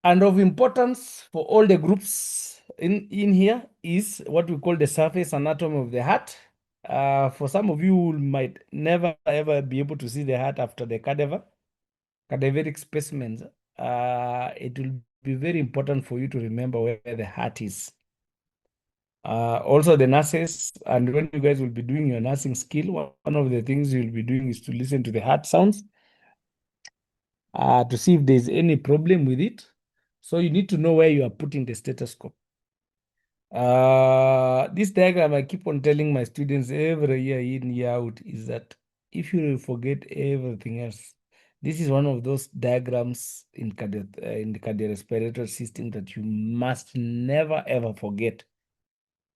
And of importance for all the groups in here is what we call the surface anatomy of the heart. For some of you who might never ever be able to see the heart after the cadaveric specimens, it will be very important for you to remember where the heart is. Also the nurses, and when you guys will be doing your nursing skill, one of the things you'll be doing is to listen to the heart sounds to see if there's any problem with it. So you need to know where you are putting the stethoscope. This diagram I keep on telling my students every year in, year out, is that if you forget everything else, this is one of those diagrams in the cardiorespiratory system that you must never ever forget.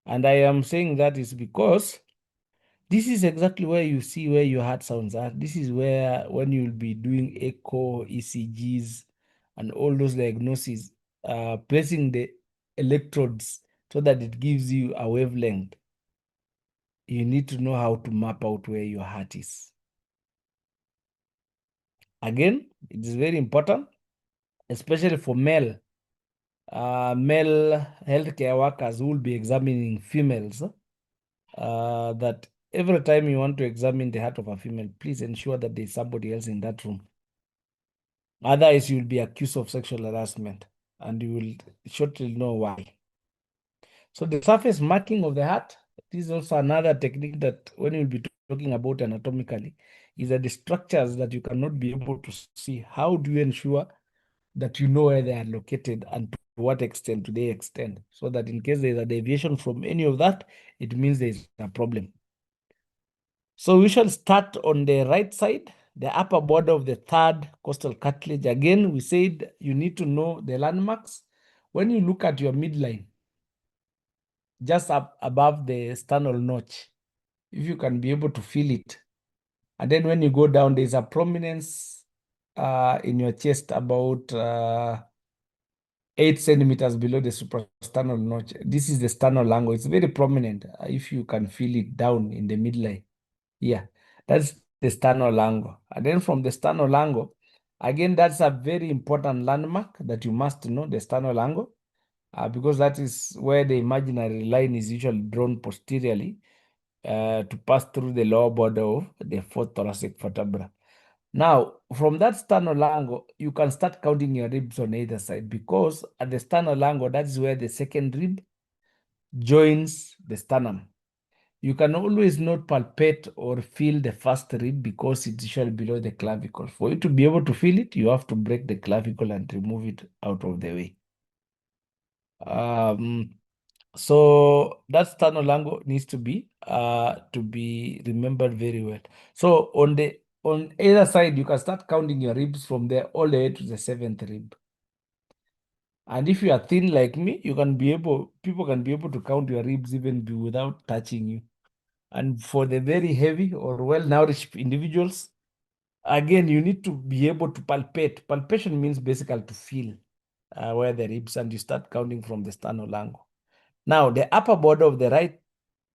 And I am saying that is because this is exactly where you see where your heart sounds are. This is where, when you'll be doing echo, ECGs, and all those diagnoses, placing the electrodes so that it gives you a wavelength, you need to know how to map out where your heart is. Again, it is very important, especially for male healthcare workers who will be examining females, that every time you want to examine the heart of a female, please ensure that there's somebody else in that room. Otherwise, you'll be accused of sexual harassment, and you will shortly know why. So the surface marking of the heart This is also another technique that when you'll be talking about anatomically, is that the structures that you cannot be able to see, how do you ensure that you know where they are located and to what extent do they extend, so that in case there's a deviation from any of that, it means there's a problem. So we shall start on the right side, the upper border of the third costal cartilage. Again, we said you need to know the landmarks. When you look at your midline, just up above the sternal notch, if you can be able to feel it. And then when you go down, there's a prominence in your chest about 8 centimeters below the suprasternal notch. This is the sternal angle. It's very prominent if you can feel it down in the midline. Yeah, that's the sternal angle. And then from the sternal angle, again, that's a very important landmark that you must know, the sternal angle, because that is where the imaginary line is usually drawn posteriorly to pass through the lower border of the fourth thoracic vertebra. Now, from that sternal angle, you can start counting your ribs on either side, because at the sternal angle, that is where the second rib joins the sternum. You can always not palpate or feel the first rib because it's usually below the clavicle. For you to be able to feel it, you have to break the clavicle and remove it out of the way. So that sternal angle needs to be remembered very well. So on either side, you can start counting your ribs from there all the way to the seventh rib. And if you are thin like me, people can be able to count your ribs even without touching you. And for the very heavy or well-nourished individuals, again, you need to be able to palpate. Palpation means basically to feel where the ribs, and you start counting from the sternal angle. Now, the upper border of the right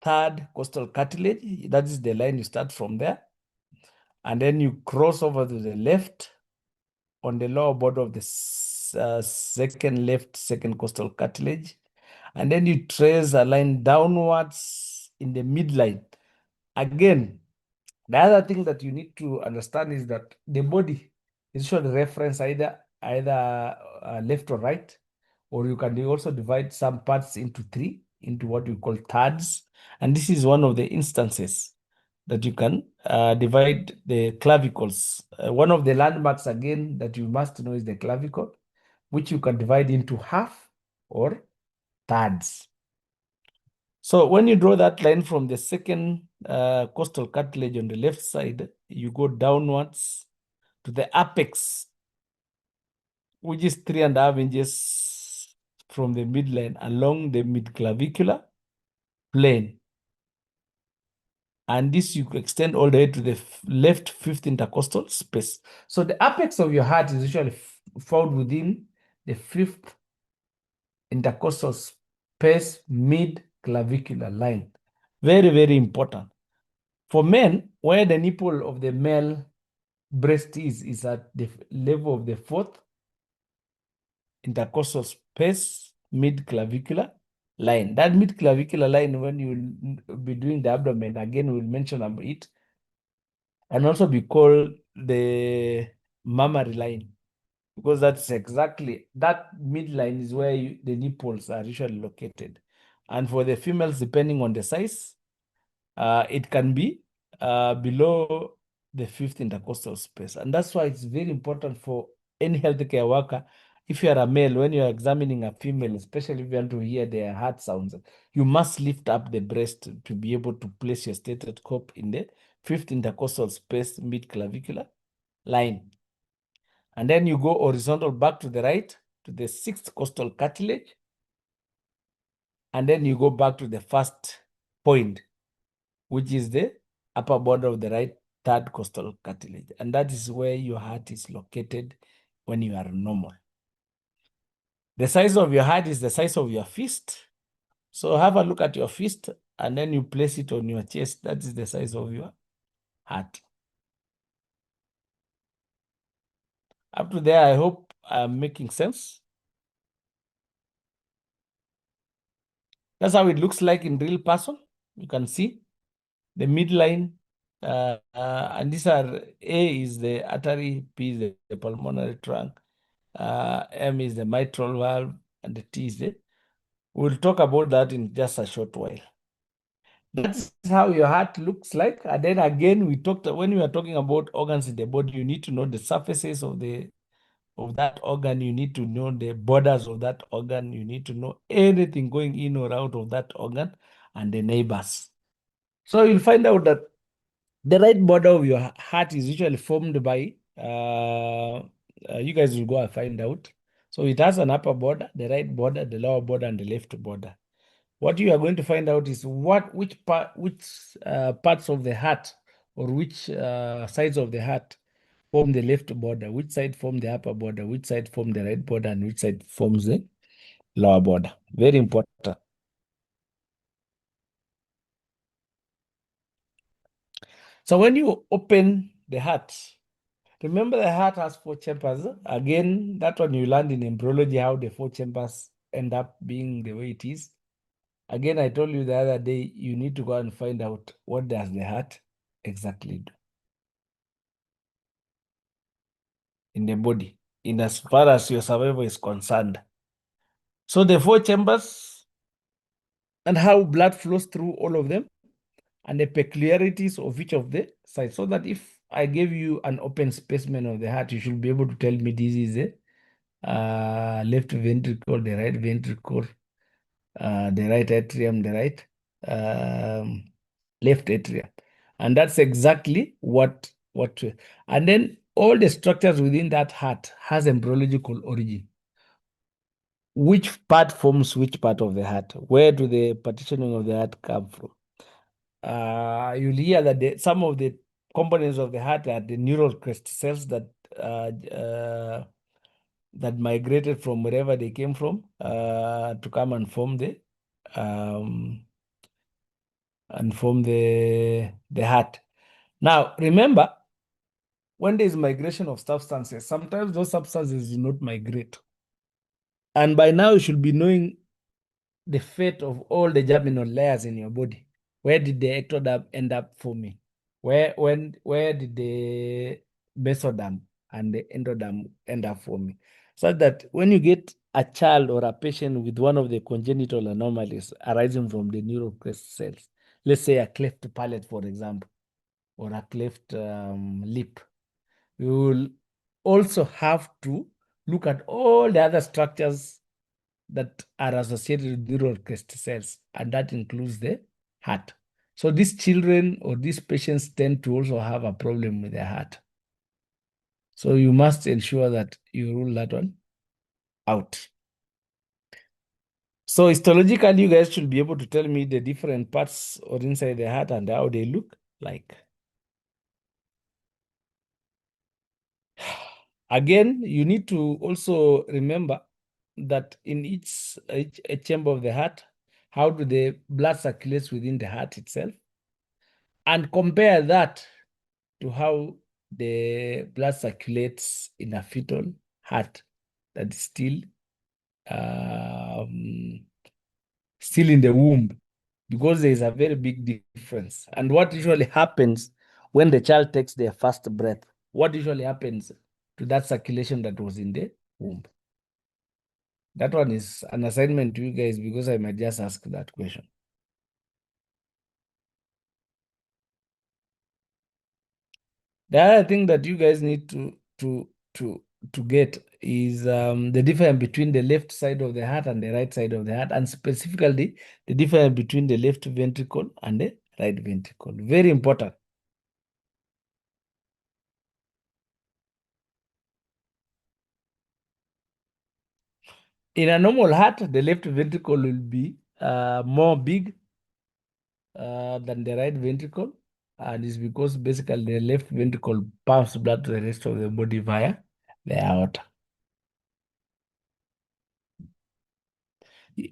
third costal cartilage, that is the line, you start from there. And then you cross over to the left on the lower border of the second costal cartilage. And then you trace a line downwards in the midline. Again, the other thing that you need to understand is that the body is usually reference either left or right, or you can also divide some parts into three, into what we call thirds. And this is one of the instances that you can divide the clavicles. One of the landmarks, again, that you must know is the clavicle, which you can divide into half or thirds. So when you draw that line from the second costal cartilage on the left side, you go downwards to the apex, which is 3.5 inches from the midline along the midclavicular plane. And this you extend all the way to the left fifth intercostal space. So the apex of your heart is usually found within the fifth intercostal space mid-clavicular line. Very, very important. For men, where the nipple of the male breast is at the level of the fourth intercostal space mid-clavicular line. That mid-clavicular line, when you will be doing the abdomen, again, we'll mention about it, and also be called the mammary line, because that's exactly, that midline is where the nipples are usually located. And for the females, depending on the size, it can be below the fifth intercostal space. And that's why it's very important for any healthcare worker, if you are a male, when you're examining a female, especially if you want to hear their heart sounds, you must lift up the breast to be able to place your stethoscope in the fifth intercostal space mid-clavicular line. And then you go horizontal back to the right to the sixth costal cartilage. And then you go back to the first point, which is the upper border of the right third costal cartilage. And that is where your heart is located when you are normal. The size of your heart is the size of your fist. So have a look at your fist and then you place it on your chest. That is the size of your heart. Up to there, I hope I'm making sense. That's how it looks like in real person. You can see the midline, and these are, A is the artery, P is the pulmonary trunk, M is the mitral valve, and the T is the. We'll talk about that in just a short while. That's how your heart looks like. And then again, when we are talking about organs in the body, you need to know the surfaces of that organ. You need to know the borders of that organ. You need to know anything going in or out of that organ and the neighbors. So you'll find out that the right border of your heart is usually formed by, you guys will go and find out. So it has an upper border, the right border, the lower border, and the left border. What you are going to find out is which parts of the heart or which sides of the heart form the left border, which side form the upper border, which side form the right border, and which side forms the lower border. Very important. So when you open the heart, remember the heart has 4 chambers. Again, that one you learned in embryology, how the 4 chambers end up being the way it is. Again, I told you the other day, you need to go and find out what does the heart exactly do in the body, in as far as your survival is concerned. So the 4 chambers and how blood flows through all of them and the peculiarities of each of the sides. So that if I gave you an open specimen of the heart, you should be able to tell me this is the left ventricle, the right ventricle, the right atrium, the right left atrium. And that's exactly what and then all the structures within that heart has embryological origin. Which part forms which part of the heart? Where do the partitioning of the heart come from? You'll hear that some of the components of the heart are the neural crest cells that migrated from wherever they came from to come and form the heart. Now, remember, when there is migration of substances, sometimes those substances do not migrate. And by now, you should be knowing the fate of all the germinal layers in your body. Where did the ectoderm end up forming? Where did the mesoderm and the endoderm end up forming? So that when you get a child or a patient with one of the congenital anomalies arising from the neural crest cells, let's say a cleft palate, for example, or a cleft lip, you will also have to look at all the other structures that are associated with neural crest cells, and that includes the heart. So these children or these patients tend to also have a problem with their heart. So you must ensure that you rule that one out. So histologically, you guys should be able to tell me the different parts or inside the heart and how they look like. Again, you need to also remember that in each chamber of the heart, how do the blood circulates within the heart itself, and compare that to how the blood circulates in a fetal heart that is still in the womb, because there is a very big difference. And what usually happens when the child takes their first breath, what usually happens to that circulation that was in the womb? That one is an assignment to you guys, because I might just ask that question. The other thing that you guys need to get is the difference between the left side of the heart and the right side of the heart, and specifically the difference between the left ventricle and the right ventricle. Very important. In a normal heart, the left ventricle will be more big than the right ventricle, and it's because basically the left ventricle pumps blood to the rest of the body via the aorta.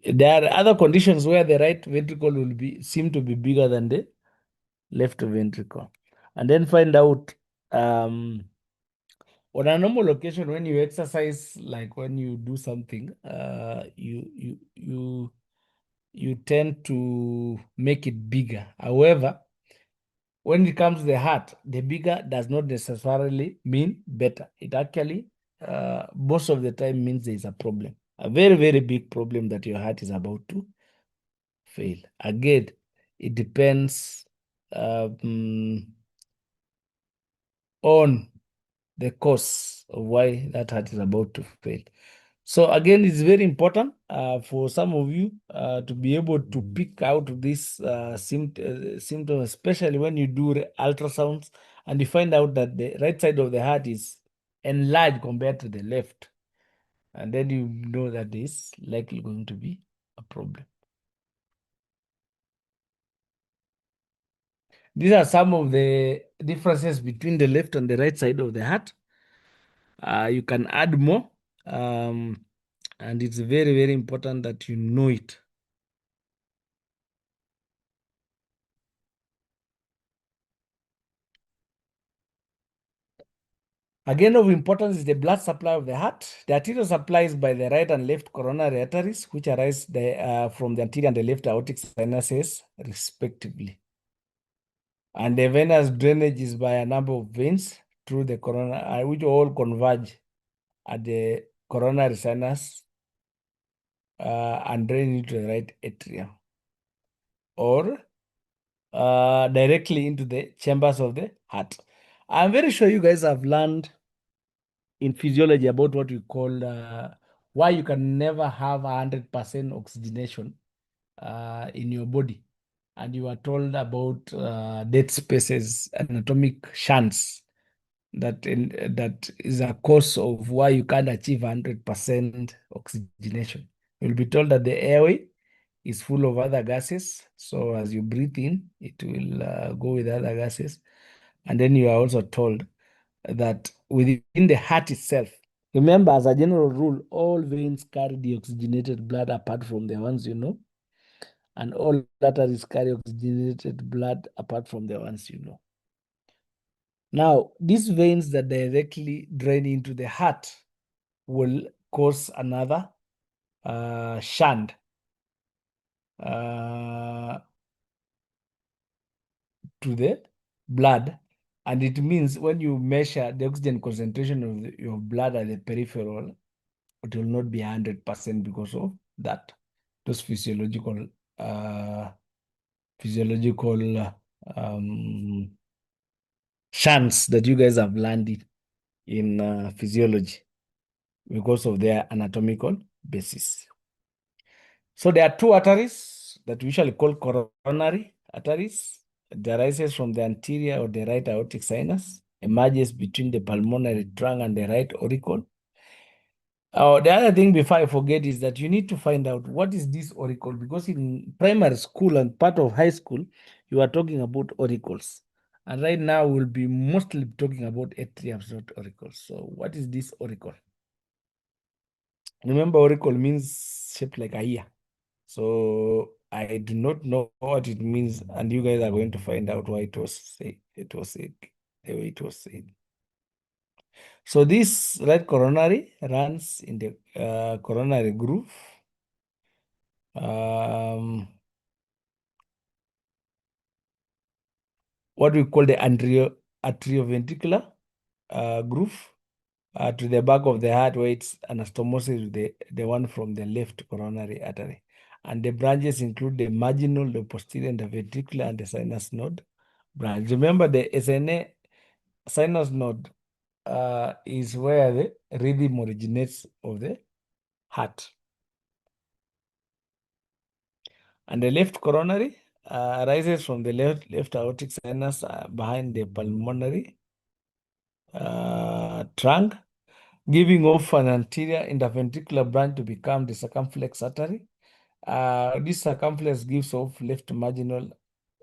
There are other conditions where the right ventricle will seem to be bigger than the left ventricle. And then find out on a normal occasion when you exercise, like when you do something, you tend to make it bigger. However, when it comes to the heart, the bigger does not necessarily mean better. It actually most of the time means there is a problem, a very big problem that your heart is about to fail. Again, it depends on the cause of why that heart is about to fail. So again, it's very important for some of you to be able to pick out this symptom, especially when you do ultrasounds and you find out that the right side of the heart is enlarged compared to the left. And then you know that this is likely going to be a problem. These are some of the differences between the left and the right side of the heart. You can add more, and it's very, very important that you know it. Again, of importance is the blood supply of the heart. The arterial supply is by the right and left coronary arteries, which arise from the anterior and the left aortic sinuses, respectively. And the venous drainage is by a number of veins through the coronary, which all converge at the coronary sinus and drain into the right atrium, or directly into the chambers of the heart. I'm very sure you guys have learned in physiology about what we call why you can never have 100% oxygenation in your body. And you are told about dead spaces, anatomic shunts, that is a cause of why you can't achieve 100% oxygenation. You'll be told that the airway is full of other gases. So as you breathe in, it will go with other gases. And then you are also told that within the heart itself, remember, as a general rule, all veins carry deoxygenated blood apart from the ones you know, and all arteries carry oxygenated blood apart from the ones you know. Now, these veins that directly drain into the heart will cause another shunt to the blood. And it means when you measure the oxygen concentration of your blood at the peripheral, it will not be 100% because of that. Those physiological shunts that you guys have learned in physiology because of their anatomical basis. So there are two arteries that we usually call coronary arteries. It arises from the anterior or the right aortic sinus, emerges between the pulmonary trunk and the right auricle. The other thing before I forget is that you need to find out what is this auricle, because in primary school and part of high school, you are talking about auricles. And right now we'll be mostly talking about atriums, not auricles. So what is this auricle? Remember, auricle means shaped like a ear. So I do not know what it means, and you guys are going to find out why it was said the way it was said. So this right coronary runs in the coronary groove. What we call the atrioventricular groove to the back of the heart, where it's anastomosis with the one from the left coronary artery. And the branches include the marginal, the posterior, and the ventricular, and the sinus node branch. Remember, the SNA sinus node is where the rhythm originates of the heart. And the left coronary arises from the left aortic sinus behind the pulmonary trunk, giving off an anterior interventricular branch to become the circumflex artery. This circumflex gives off left marginal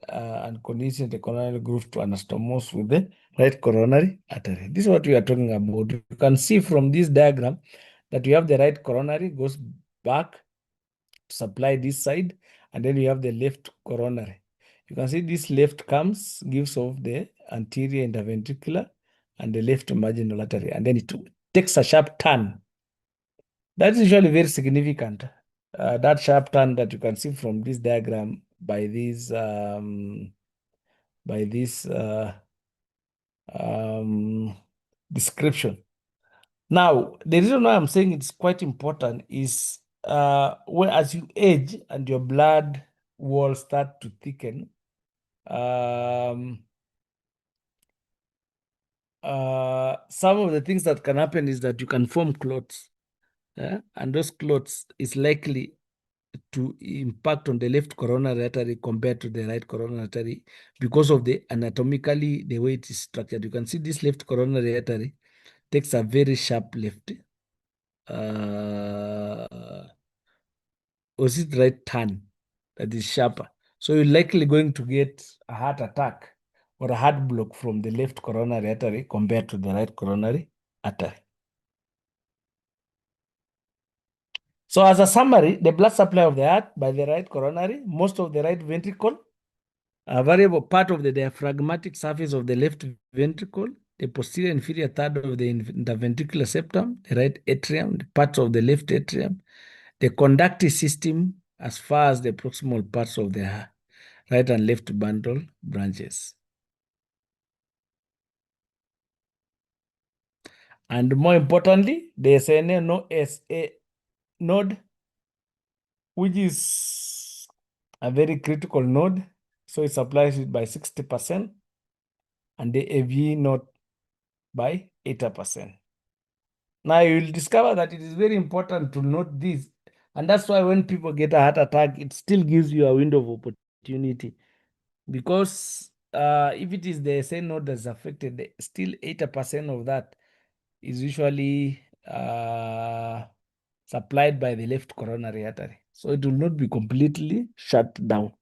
and conditions the coronary groove to anastomose with the right coronary artery. This is what we are talking about. You can see from this diagram that we have the right coronary goes back to supply this side, and then we have the left coronary. You can see this left comes, gives off the anterior interventricular and the left marginal artery, and then it takes a sharp turn. That's usually very significant. That sharp turn that you can see from this diagram by this description. Now, the reason why I'm saying it's quite important is when as you age and your blood walls start to thicken, Some of the things that can happen is that you can form clots, and those clots is likely to impact on the left coronary artery compared to the right coronary artery because of the anatomically the way it is structured. You can see this left coronary artery takes a very sharp left, or is it right turn that is sharper? So you're likely going to get a heart attack or a heart block from the left coronary artery compared to the right coronary artery. So as a summary, the blood supply of the heart by the right coronary, most of the right ventricle, a variable part of the diaphragmatic surface of the left ventricle, the posterior inferior third of the interventricular septum, the right atrium, the parts of the left atrium, the conductive system as far as the proximal parts of the right and left bundle branches. And more importantly, the SA node, which is a very critical node, so it supplies it by 60%, and the AV node by 80%. Now you will discover that it is very important to note this, and that's why when people get a heart attack, it still gives you a window of opportunity, because if it is the SA node that's affected, still 80% of that is usually supplied by the left coronary artery. So it will not be completely shut down.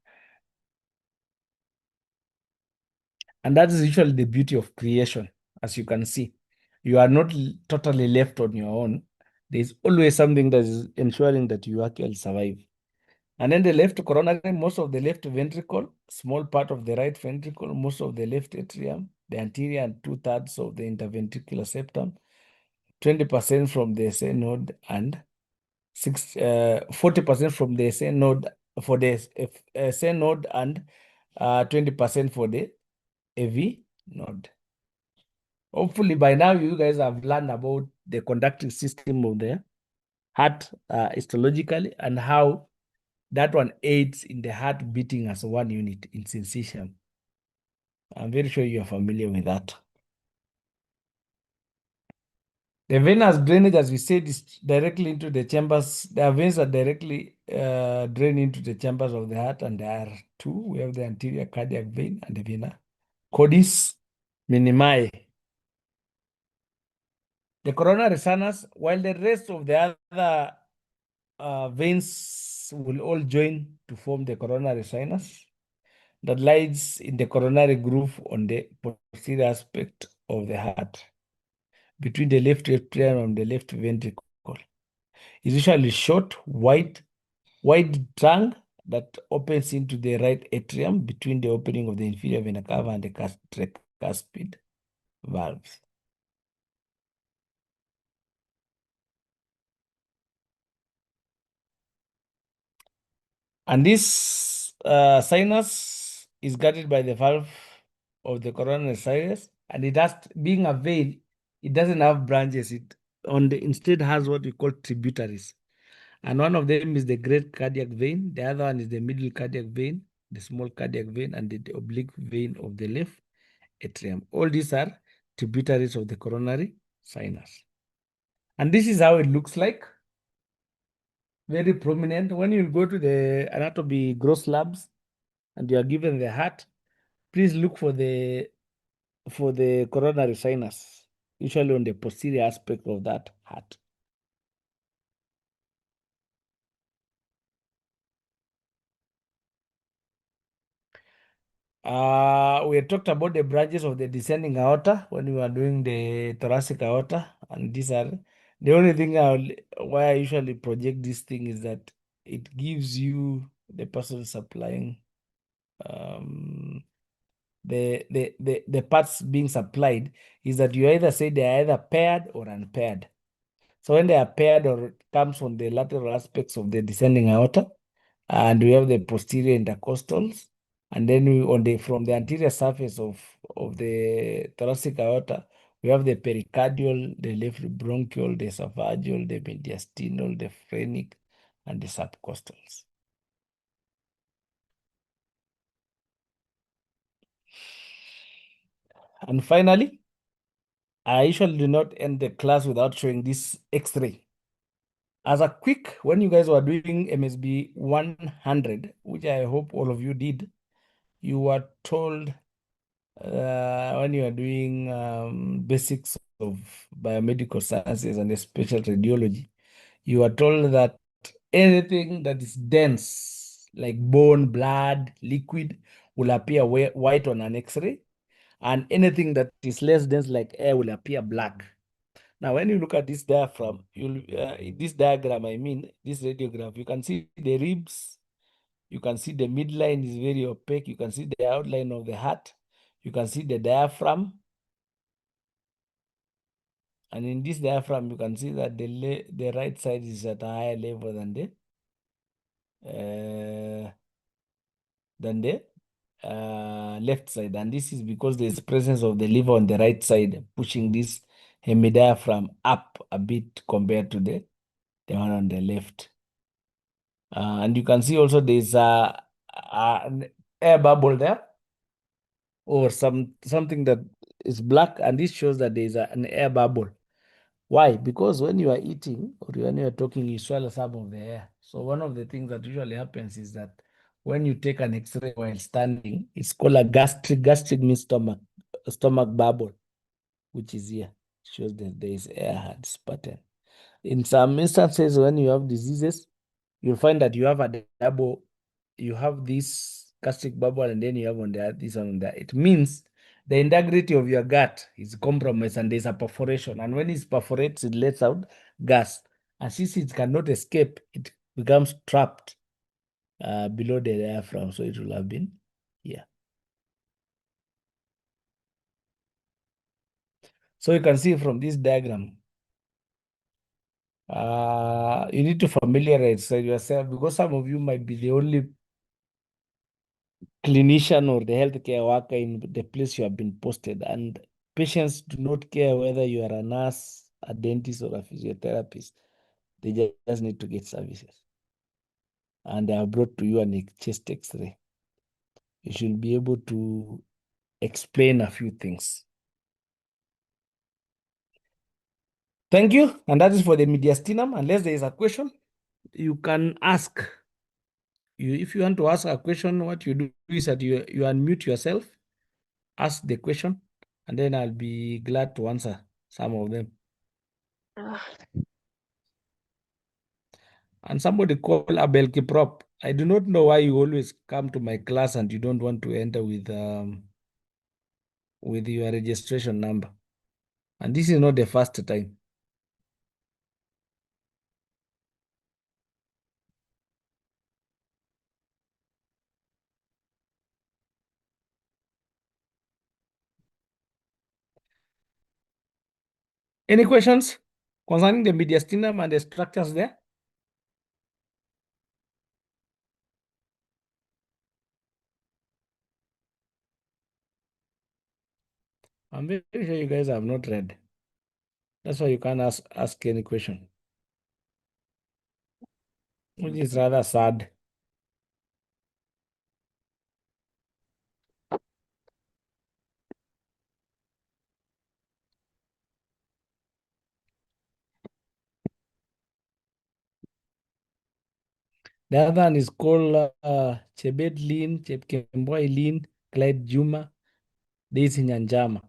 And that is usually the beauty of creation, as you can see. You are not totally left on your own. There's always something that is ensuring that you actually survive. And then the left coronary, most of the left ventricle, small part of the right ventricle, most of the left atrium, the anterior and 2/3 of the interventricular septum, 20% from the SA node, and 40% from the SA node for the SA node, and 20% for the AV node. Hopefully by now you guys have learned about the conducting system of the heart histologically, and how that one aids in the heart beating as one unit in sensation. I'm very sure you are familiar with that. The venous drainage, as we said, is directly into the chambers. The veins are directly drain into the chambers of the heart, and there are two. We have the anterior cardiac vein and the vena cordis minimi. The coronary sinus, while the rest of the other veins will all join to form the coronary sinus that lies in the coronary groove on the posterior aspect of the heart between the left atrium and the left ventricle. It's usually short, wide trunk that opens into the right atrium between the opening of the inferior vena cava and the tricuspid valves. And this sinus is guarded by the valve of the coronary sinus, and it has, being a vein, it doesn't have branches. It instead has what we call tributaries. And one of them is the great cardiac vein. The other one is the middle cardiac vein, the small cardiac vein, and the oblique vein of the left atrium. All these are tributaries of the coronary sinus. And this is how it looks like. Very prominent. When you go to the anatomy gross labs and you are given the heart, please look for the coronary sinus, usually on the posterior aspect of that heart. We had talked about the branches of the descending aorta when we were doing the thoracic aorta, and these are the only thing why I usually project this thing is that it gives you the person supplying the parts being supplied, is that you either say they are either paired or unpaired. So when they are paired, or it comes on the lateral aspects of the descending aorta, and we have the posterior intercostals, and then from the anterior surface of the thoracic aorta, we have the pericardial, the left bronchial, the esophageal, the mediastinal, the phrenic, and the subcostals. And finally, I usually do not end the class without showing this X-ray. As a quick, when you guys were doing MSB 100, which I hope all of you did, you were told when you are doing basics of biomedical sciences and especially radiology, you are told that anything that is dense, like bone, blood, liquid, will appear white on an X-ray, and anything that is less dense, like air, will appear black. Now, when you look at this diaphragm, this diagram, I mean, this radiograph, you can see the ribs, you can see the midline is very opaque, you can see the outline of the heart, you can see the diaphragm, and in this diaphragm, you can see that the right side is at a higher level uh, than the left side, and this is because there's presence of the liver on the right side, pushing this hemidiaphragm up a bit compared to the one on the left. And you can see also there's an air bubble there, or something that is black, and this shows that there's an air bubble. Why? Because when you are eating or when you are talking, you swallow some of the air. So one of the things that usually happens is that when you take an X-ray while standing, it's called a gastric. Gastric means stomach bubble, which is here. Shows that there is air has pattern. In some instances, when you have diseases, you'll find that you have a double, you have this gastric bubble, and then you have on the this one on there. It means the integrity of your gut is compromised and there's a perforation. And when it perforates, it lets out gas. And since it cannot escape, it becomes trapped below the diaphragm. So it will have been here. So you can see from this diagram, you need to familiarize yourself, because some of you might be the only clinician or the healthcare worker in the place you have been posted, and patients do not care whether you are a nurse, a dentist, or a physiotherapist. They just need to get services, and they are brought to you a chest X-ray. You should be able to explain a few things. Thank you, and that is for the mediastinum. Unless there is a question, you can ask. If you want to ask a question, what you do is that you unmute yourself, ask the question, and then I'll be glad to answer some of them. And somebody called Abel Kiprop. I do not know why you always come to my class and you don't want to enter with your registration number. And this is not the first time. Any questions concerning the mediastinum and the structures there? I'm very sure you guys have not read. That's why you can't ask any question, which is rather sad. The other one is called Chebet Lin, Chepkemboi Lin, Clyde Juma, Daisy Nyanjama.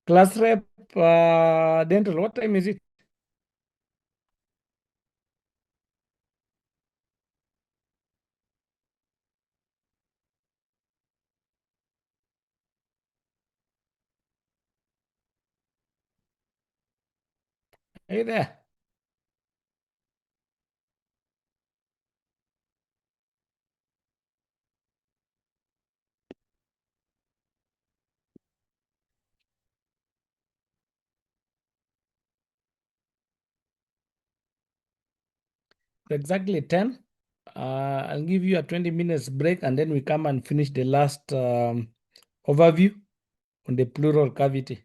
Class rep dental, what time is it? Are you there? exactly 10. I'll give you a 20 minutes break and then we come and finish the last overview on the pleural cavity.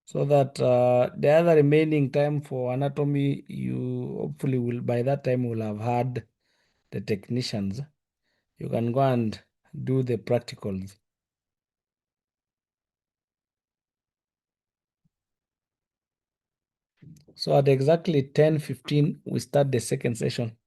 So that the other remaining time for anatomy, you hopefully will, by that time, will have had the technicians. You can go and do the practicals. So at exactly 10:15, we start the second session.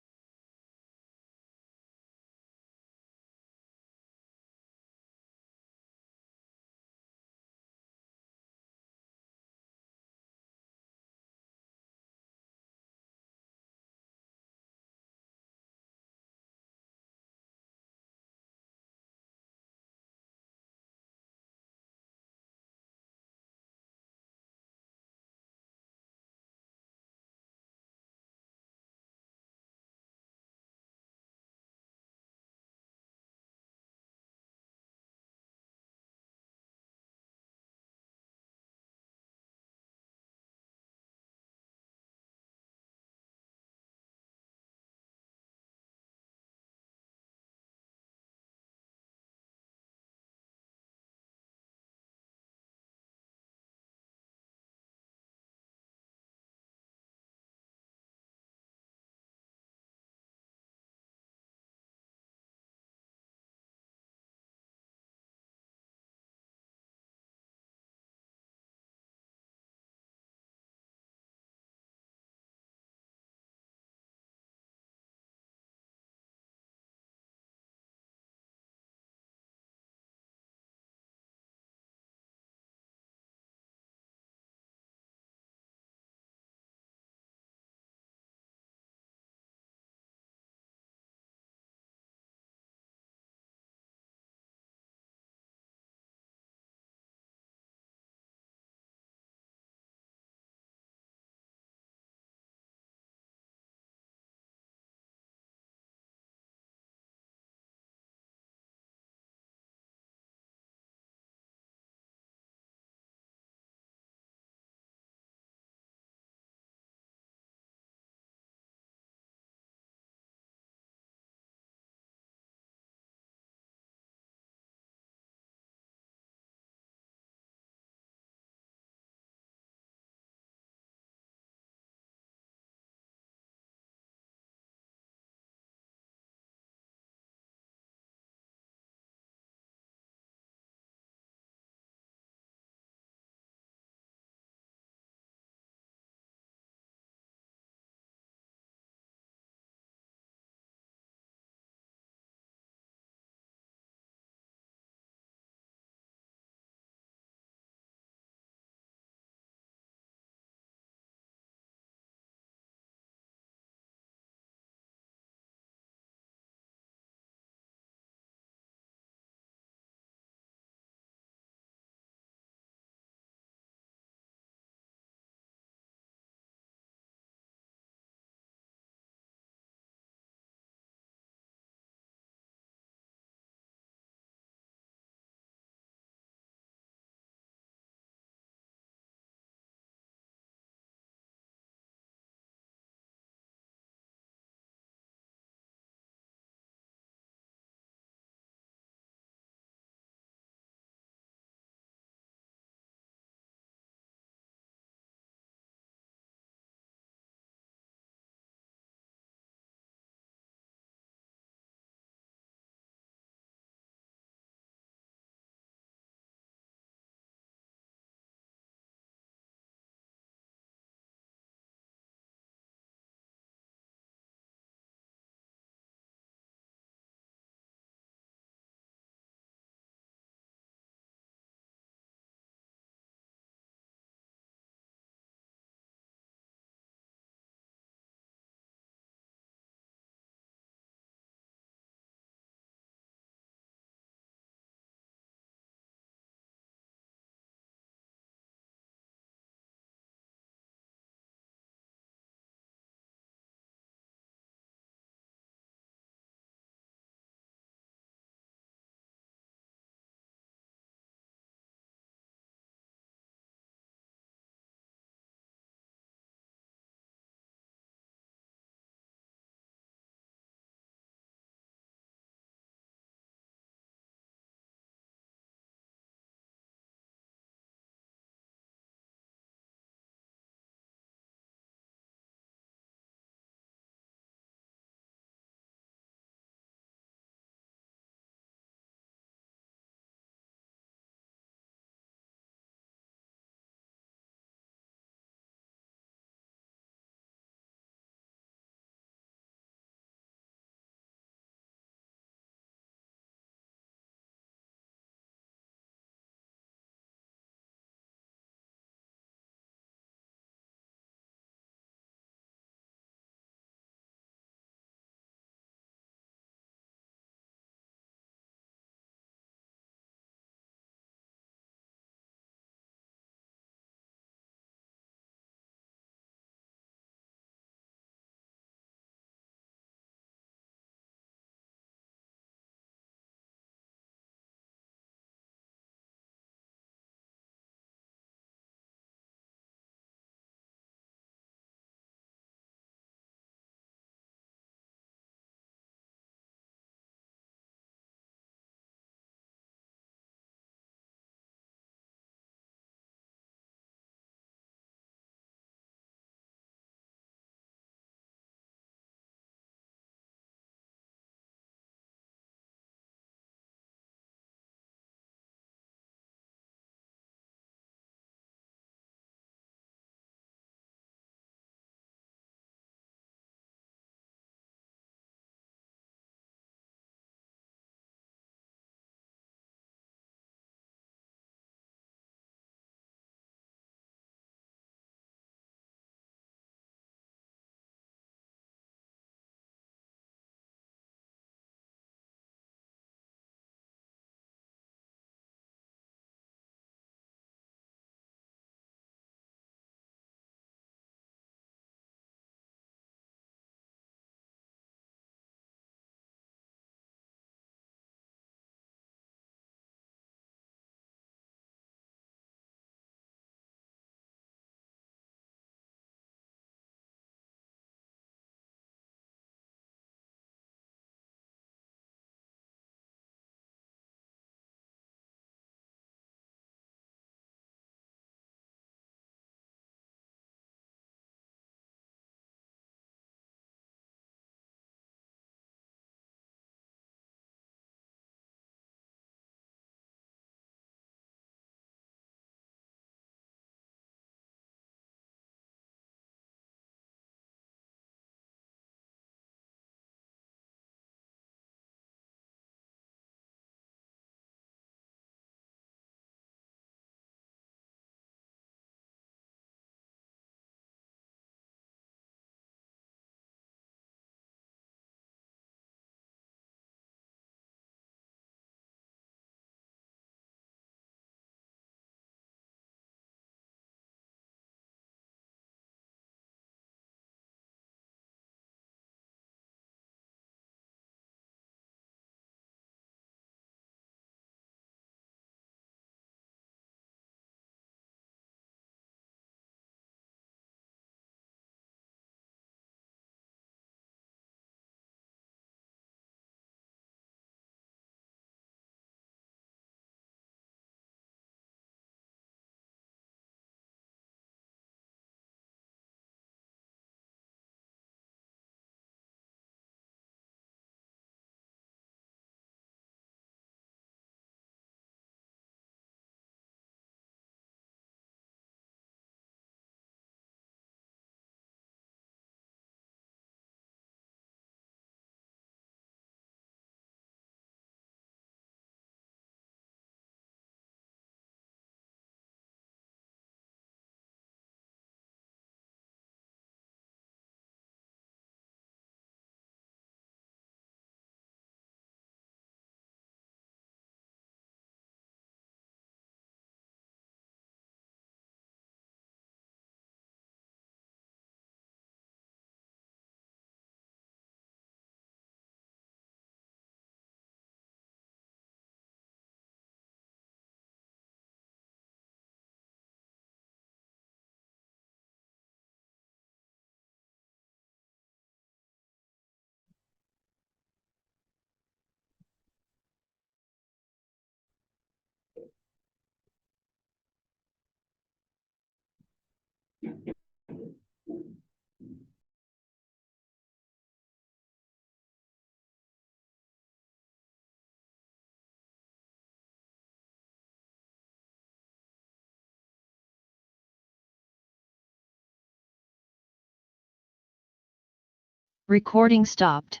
Recording stopped.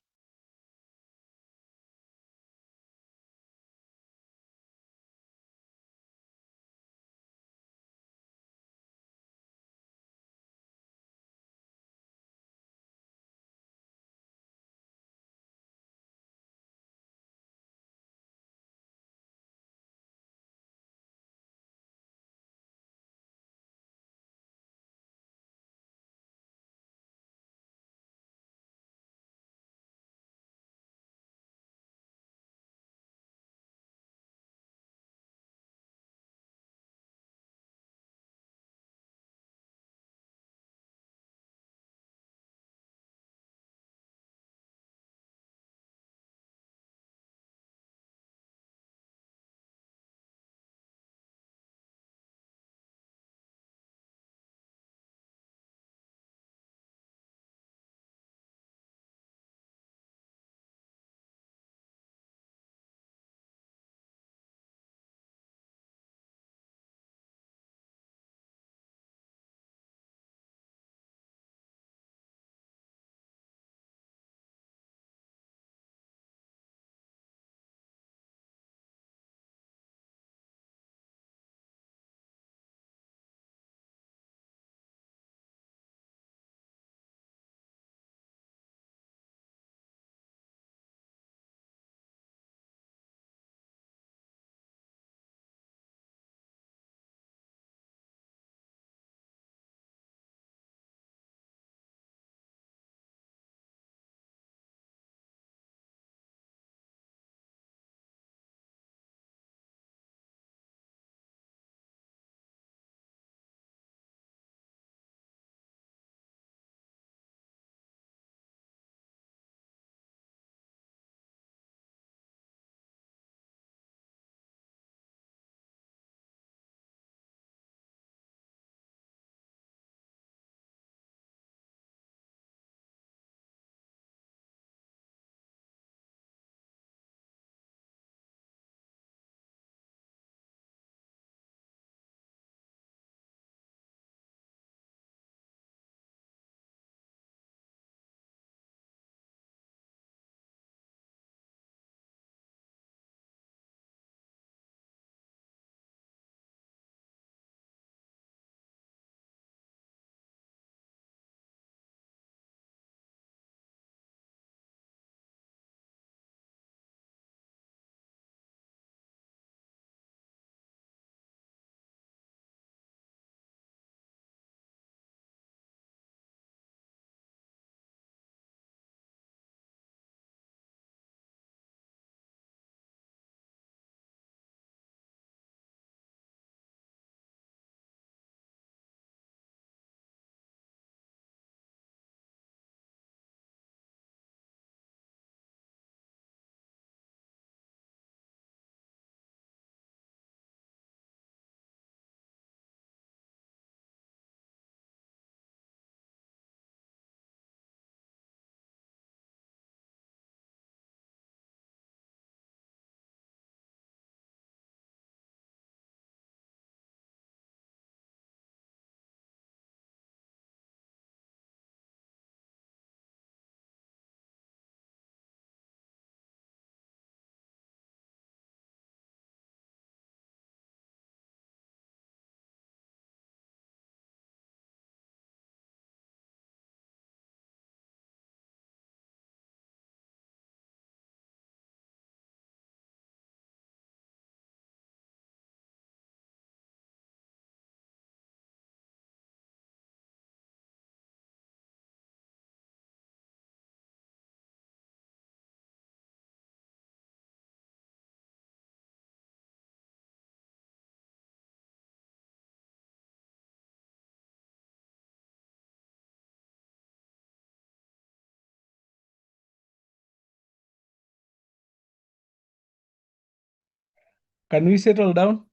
Can we settle down?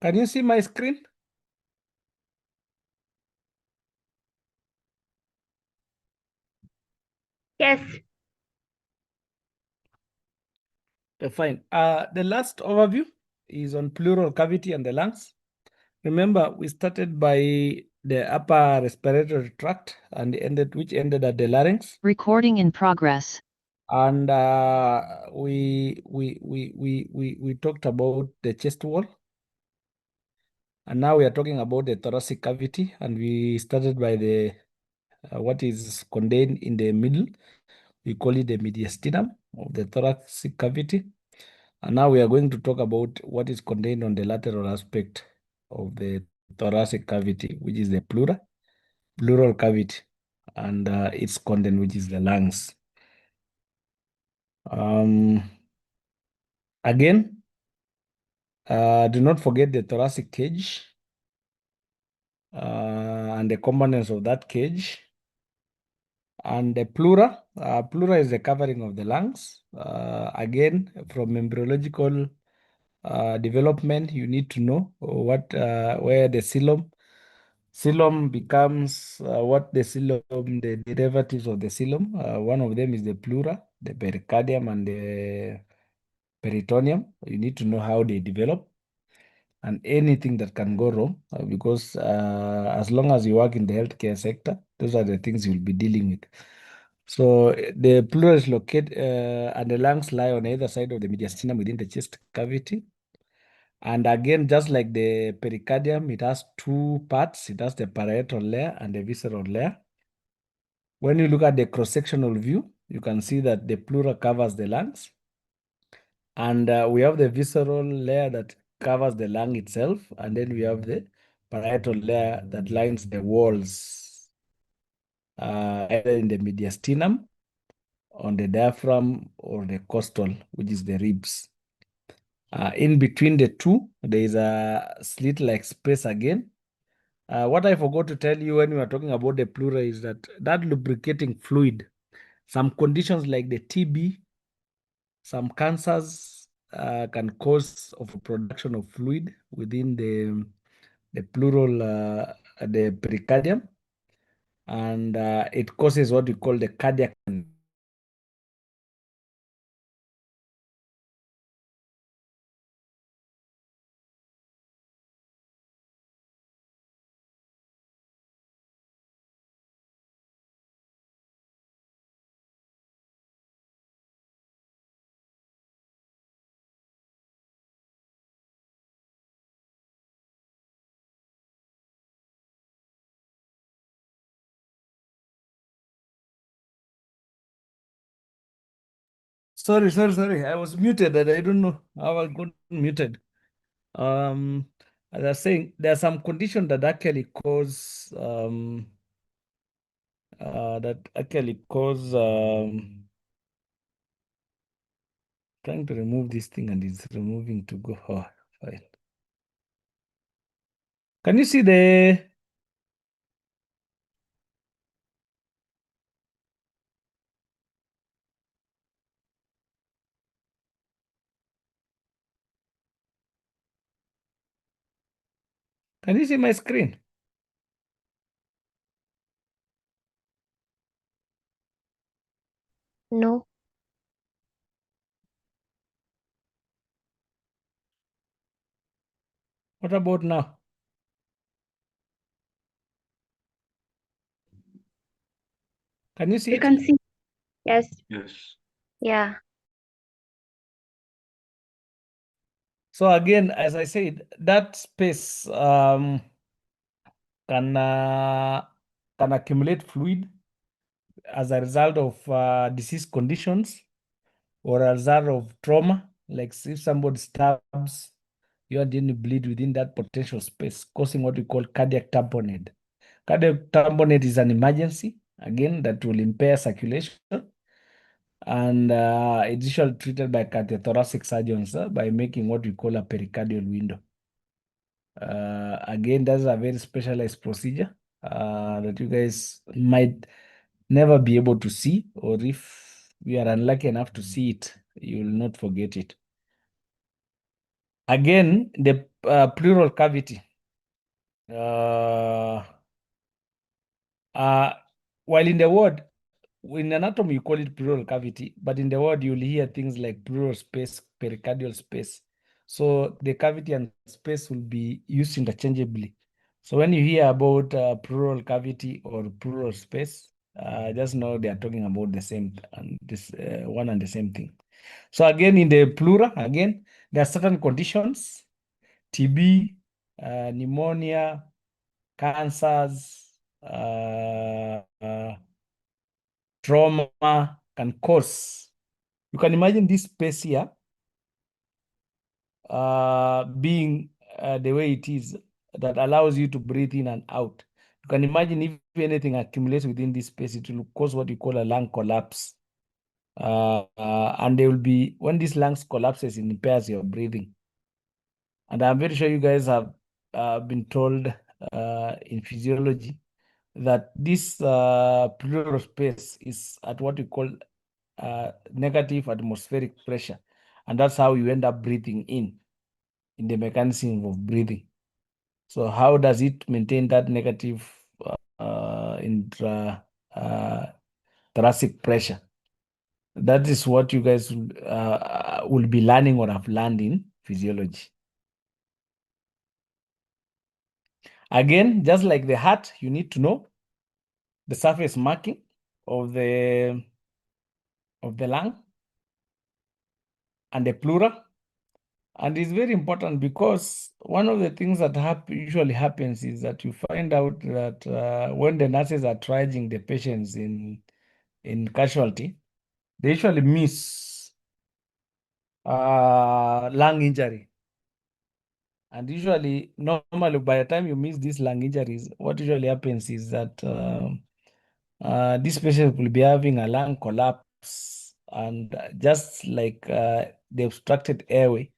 Can you see my screen? Yes. Fine. The last overview is on pleural cavity and the lungs. Remember, we started by the upper respiratory tract and which ended at the larynx. Recording in progress. And we talked about the chest wall. And now we are talking about the thoracic cavity, and we started by the what is contained in the middle. We call it the mediastinum of the thoracic cavity. And now we are going to talk about what is contained on the lateral aspect of the thoracic cavity, which is the pleural cavity, and its content, which is the lungs. Again, do not forget the thoracic cage and the components of that cage. And the pleura. Pleura is the covering of the lungs. Again, from embryological development, you need to know where the xylem becomes the derivatives of the xylem. One of them is the pleura, the pericardium, and the peritoneum. You need to know how they develop and anything that can go wrong, because as long as you work in the healthcare sector, those are the things you'll be dealing with. So the pleura is located and the lungs lie on either side of the mediastinum within the chest cavity. And again, just like the pericardium, it has two parts. It has the parietal layer and the visceral layer. When you look at the cross-sectional view, you can see that the pleura covers the lungs. And we have the visceral layer that covers the lung itself. And then we have the parietal layer that lines the walls, either in the mediastinum, on the diaphragm, or the costal, which is the ribs. In between the two, there is a slit-like space again. What I forgot to tell you when we were talking about the pleura is that lubricating fluid, some conditions like the TB, some cancers can cause overproduction of fluid within the pleural, the pericardium, and it causes what we call the cardiac. Sorry. I was muted and I don't know how I got muted. As I was saying, there are some conditions that actually cause trying to remove this thing and it's removing to go. Oh, fine. Can you see my screen? No. What about now? Can you see You it? can see. Yes. Yes. Yeah. So again, as I said, that space can accumulate fluid as a result of disease conditions or a result of trauma, like if somebody stabs you and then you bleed within that potential space, causing what we call cardiac tamponade. Cardiac tamponade is an emergency, again, that will impair circulation. And it's usually treated by cardiothoracic surgeons by making what we call a pericardial window. Again, that's a very specialized procedure that you guys might never be able to see, or if you are unlucky enough to see it, you will not forget it. Again, the pleural cavity. While in the word, in anatomy, you call it pleural cavity, but in the word, you'll hear things like pleural space, pericardial space. So the cavity and space will be used interchangeably. So when you hear about pleural cavity or pleural space, just know they are talking about the same and this one and the same thing. So again, in the pleural, again, there are certain conditions, TB, pneumonia, cancers, trauma can cause. You can imagine this space here being the way it is that allows you to breathe in and out. You can imagine if anything accumulates within this space, it will cause what you call a lung collapse. And there will be, when this lungs collapses, it impairs your breathing. And I'm very sure you guys have been told in physiology that this pleural space is at what we call negative atmospheric pressure. And that's how you end up breathing in the mechanism of breathing. So how does it maintain that negative thoracic pressure? That is what you guys will be learning or have learned in physiology. Again, just like the heart, you need to know the surface marking of the lung and the pleural. And it's very important because one of the things that usually happens is that you find out that when the nurses are triaging the patients in casualty, they usually miss lung injury. And usually, normally, by the time you miss these lung injuries, what usually happens is that this patient will be having a lung collapse, and just like the obstructed airway,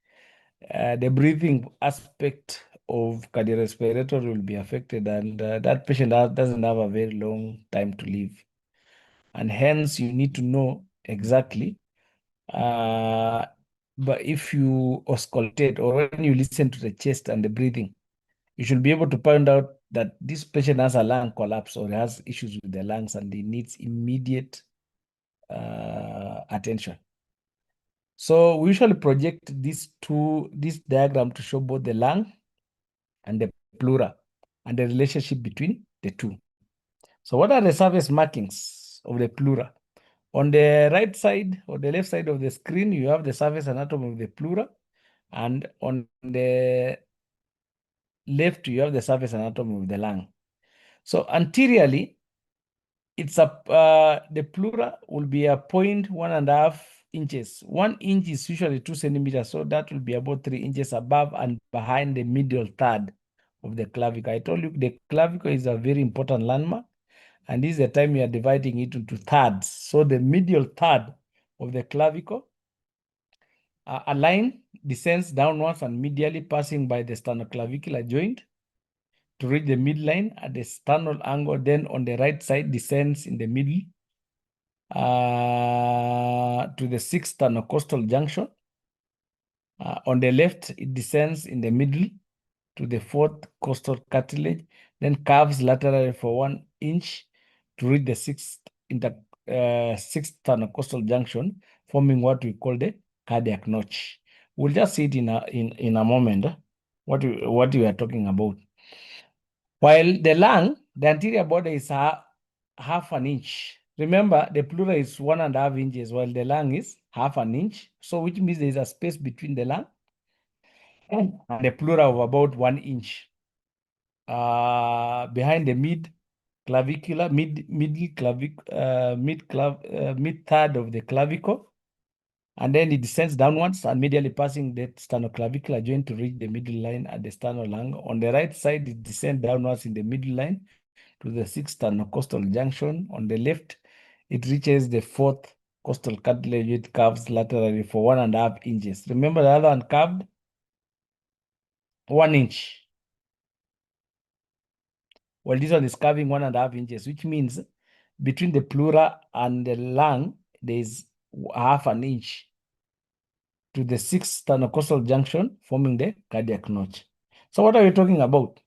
the breathing aspect of cardiorespiratory will be affected, and that patient doesn't have a very long time to live. And hence, you need to know exactly. But if you auscultate or when you listen to the chest and the breathing, you should be able to find out that this patient has a lung collapse or has issues with the lungs and he needs immediate attention. So we usually project this diagram to show both the lung and the pleural and the relationship between the two. So what are the surface markings of the pleural? On the right side or the left side of the screen, you have the surface anatomy of the pleural, and on the left, you have the surface anatomy of the lung. So anteriorly, it's the pleural will be a 1.5 inches. 1 inch is usually 2 centimeters, so that will be about 3 inches above and behind the medial third of the clavicle. I told you the clavicle is a very important landmark, and this is the time you are dividing it into thirds. So the medial third of the clavicle, a line descends downwards and medially passing by the sternoclavicular joint to reach the midline at the sternal angle. Then on the right side descends in the middle to the sixth sternocostal junction. On the left, it descends in the middle to the fourth costal cartilage, then curves laterally for 1 inch to reach the sixth sternocostal junction, forming what we call the cardiac notch. We'll just see it in a moment, what we are talking about. While the lung, the anterior border is half an inch. Remember, the pleural is 1.5 inches, while the lung is half an inch. So which means there is a space between the lung and the pleural of about 1 inch. Behind the mid third of the clavicle, and then it descends downwards and medially passing the sternoclavicular joint to reach the middle line at the sternal lung. On the right side, it descends downwards in the middle line to the sixth sternocostal junction. On the left, it reaches the fourth costal cartilage with curves laterally for 1.5 inches. Remember the other one curved 1 inch. Well, this one is curving 1.5 inches, which means between the pleural and the lung, there is half an inch. to the sixth sternocostal junction, forming the cardiac notch. So what are we talking about?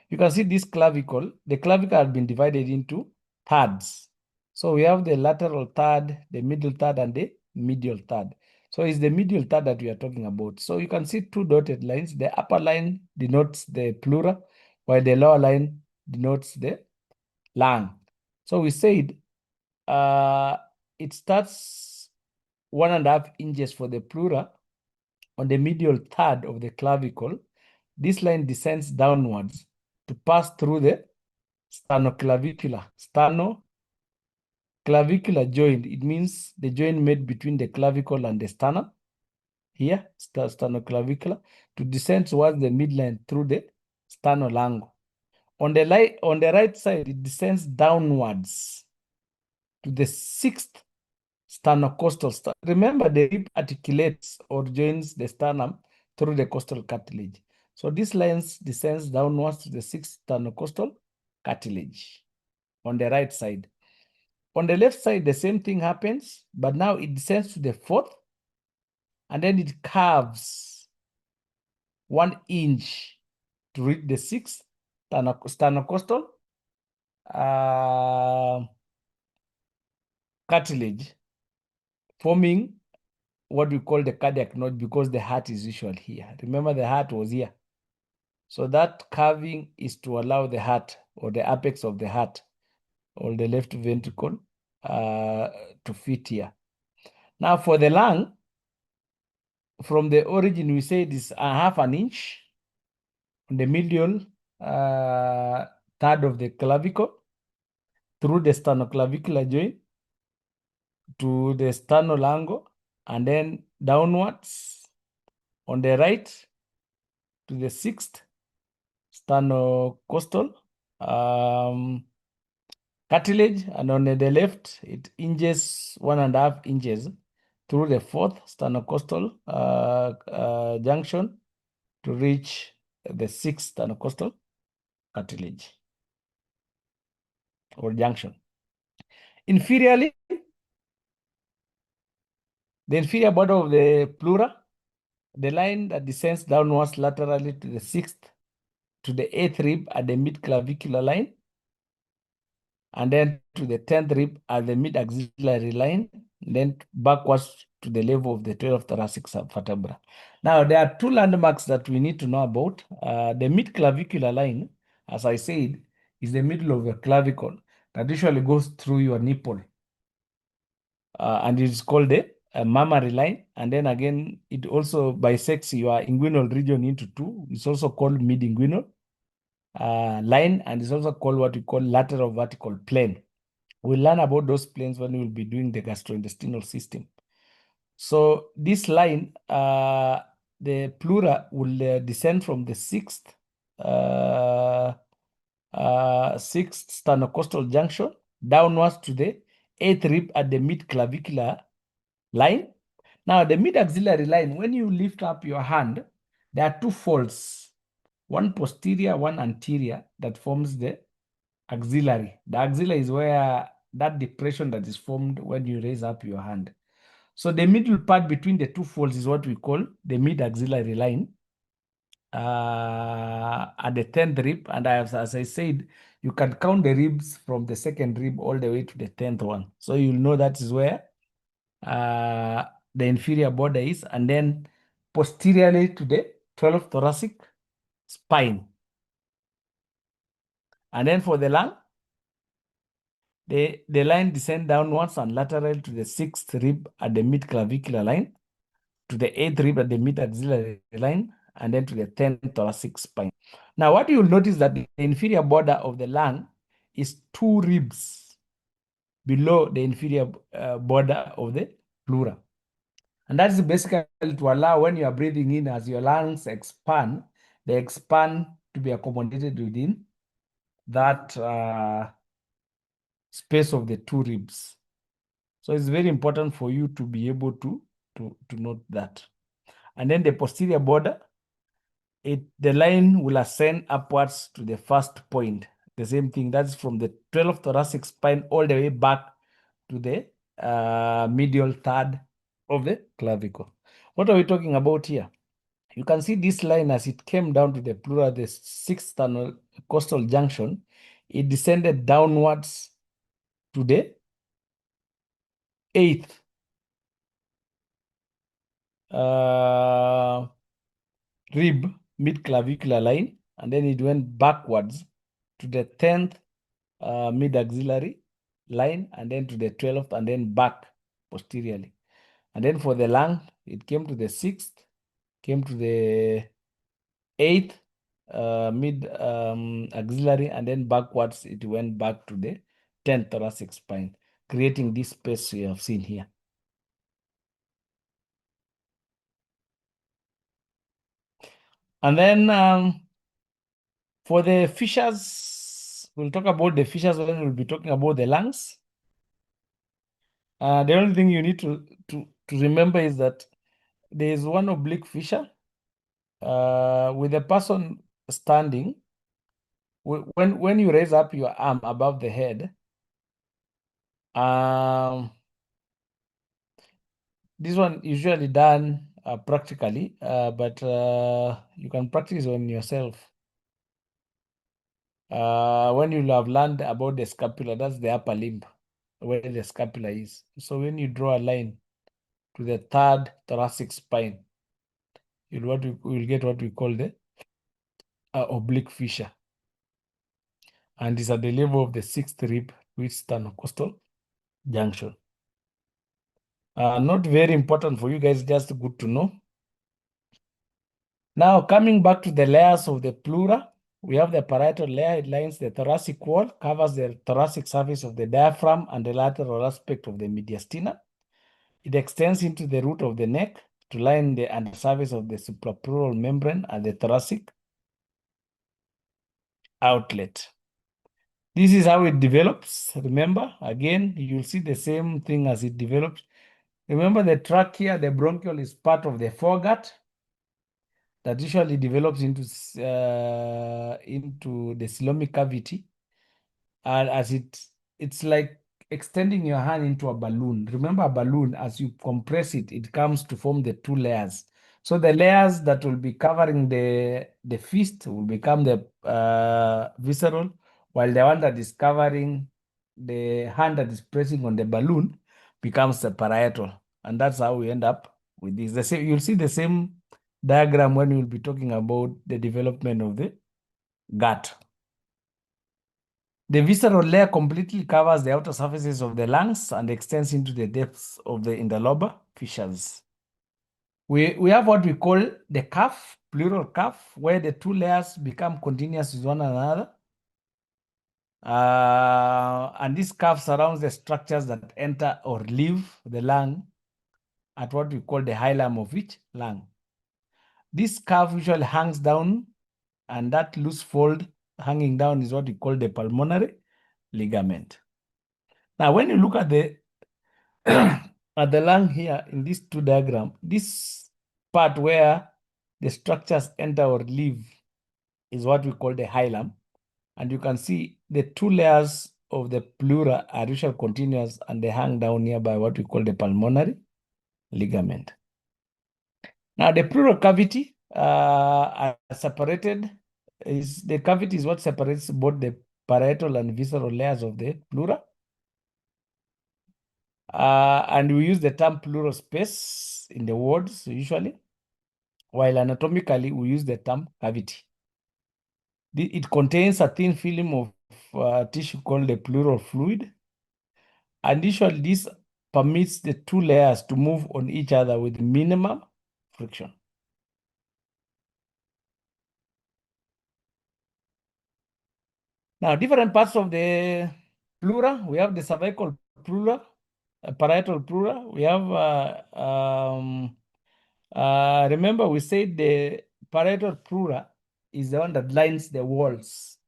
You can see this clavicle. The clavicle has been divided into thirds. So we have the lateral third, the middle third, and the medial third. So it's the medial third that we are talking about. So you can see two dotted lines. The upper line denotes the pleura, while the lower line denotes the lung. So we said it starts 1.5 inches for the pleura on the medial third of the clavicle. This line descends downwards to pass through the sternoclavicular joint. It means the joint made between the clavicle and the sternum. Here, sternoclavicular, to descend towards the midline through the sternolungo. On the right side, it descends downwards to the sixth sternocostal. Remember, the rib articulates or joins the sternum through the costal cartilage. So this line descends downwards to the sixth sternocostal cartilage on the right side. On the left side, the same thing happens, but now it descends to the fourth, and then it curves 1 inch to reach the sixth sternocostal cartilage, forming what we call the cardiac notch, because the heart is usually here. Remember, the heart was here. So that curving is to allow the heart, or the apex of the heart, or the left ventricle, to fit here. Now for the lung, from the origin, we say it is 1/2 inch on the medial third of the clavicle through the sternoclavicular joint to the sternolungo, and then downwards on the right to the sixth sternocostal cartilage, and on the left it inches 1.5 inches through the fourth sternocostal junction to reach the sixth sternocostal cartilage or junction. Inferiorly, the inferior border of the pleura, the line that descends downwards laterally to the sixth to the eighth rib at the mid-clavicular line, and then to the 10th rib at the mid-axillary line, then backwards to the level of the 12th thoracic subvertebra. Now, there are two landmarks that we need to know about. The mid-clavicular line, as I said, is the middle of the clavicle that usually goes through your nipple. And it is called the mammary line. And then again, it also bisects your inguinal region into two. It's also called mid-inguinal line, and it's also called what we call lateral vertical plane. We'll learn about those planes when we'll be doing the gastrointestinal system. So this line, the pleura will descend from the sixth sternocostal junction downwards to the eighth rib at the mid-clavicular line. Now, the mid-axillary line, when you lift up your hand, there are two folds, one posterior, one anterior, that forms the axillary. The axillary is where that depression that is formed when you raise up your hand. So the middle part between the two folds is what we call the mid-axillary line at the 10th rib. And as I said, you can count the ribs from the second rib all the way to the 10th one. So you'll know that is where the inferior border is, and then posteriorly to the 12th thoracic spine. And then for the lung, the line descends downwards and lateral to the sixth rib at the mid-clavicular line, to the eighth rib at the mid-axillary line, and then to the 10th thoracic spine. Now, what you'll notice that the inferior border of the lung is 2 ribs below the inferior border of the pleura. And that's basically to allow, when you are breathing in, as your lungs expand, they expand to be accommodated within that space of the 2 ribs. So it's very important for you to be able to note that. And then the posterior border, the line will ascend upwards to the first point. The same thing, that's from the 12th thoracic spine all the way back to the medial third of the clavicle. What are we talking about here? You can see this line as it came down to the pleura, the sixth costal junction, it descended downwards to the eighth rib mid-clavicular line, and then it went backwards to the 10th mid-axillary line, and then to the 12th, and then back posteriorly. And then for the lung, it came to the 6th, came to the 8th mid axillary, and then backwards, it went back to the 10th thoracic spine, creating this space we have seen here. And then for the fissures, we'll talk about the fissures when we'll be talking about the lungs. The only thing you need to remember is that there is one oblique fissure with the person standing. When you raise up your arm above the head, this one usually done practically, but you can practice on yourself. When you have learned about the scapula, that's the upper limb where the scapula is. So when you draw a line to the third thoracic spine, you'll get what we call the oblique fissure. And it's at the level of the sixth rib, which sternocostal junction. Not very important for you guys, just good to know. Now, coming back to the layers of the pleura, we have the parietal layer. It lines the thoracic wall, covers the thoracic surface of the diaphragm and the lateral aspect of the mediastinum. It extends into the root of the neck to line the undersurface of the suprapleural membrane and the thoracic outlet. This is how it develops. Remember, again, you'll see the same thing as it develops. Remember the trachea, the bronchiole is part of the foregut that usually develops into the coelomic cavity. And as it's like extending your hand into a balloon. Remember a balloon, as you compress it, it comes to form the two layers. So the layers that will be covering the fist will become the visceral, while the one that is covering the hand that is pressing on the balloon becomes the parietal. And that's how we end up with this. The same, you'll see the same diagram when we'll be talking about the development of the gut. The visceral layer completely covers the outer surfaces of the lungs and extends into the depths of the interlobar fissures. We have what we call the cuff, pleural cuff, where the two layers become continuous with one another. And this cuff surrounds the structures that enter or leave the lung at what we call the hilum of each lung. This cuff usually hangs down, and that loose fold hanging down is what we call the pulmonary ligament. Now, when you look at the at the lung here in these two diagrams, this part where the structures enter or leave is what we call the hilum. And you can see the two layers of the pleura are usually continuous, and they hang down here by what we call the pulmonary ligament. Now, the pleural cavity are separated. The cavity is what separates both the parietal and visceral layers of the pleura. And we use the term pleural space in the words usually, while anatomically we use the term cavity. It contains a thin film of tissue called the pleural fluid. And usually this permits the two layers to move on each other with minimum friction. Now, different parts of the pleura, we have the cervical pleura, parietal pleura. We have, remember we said the parietal pleura is the one that lines the walls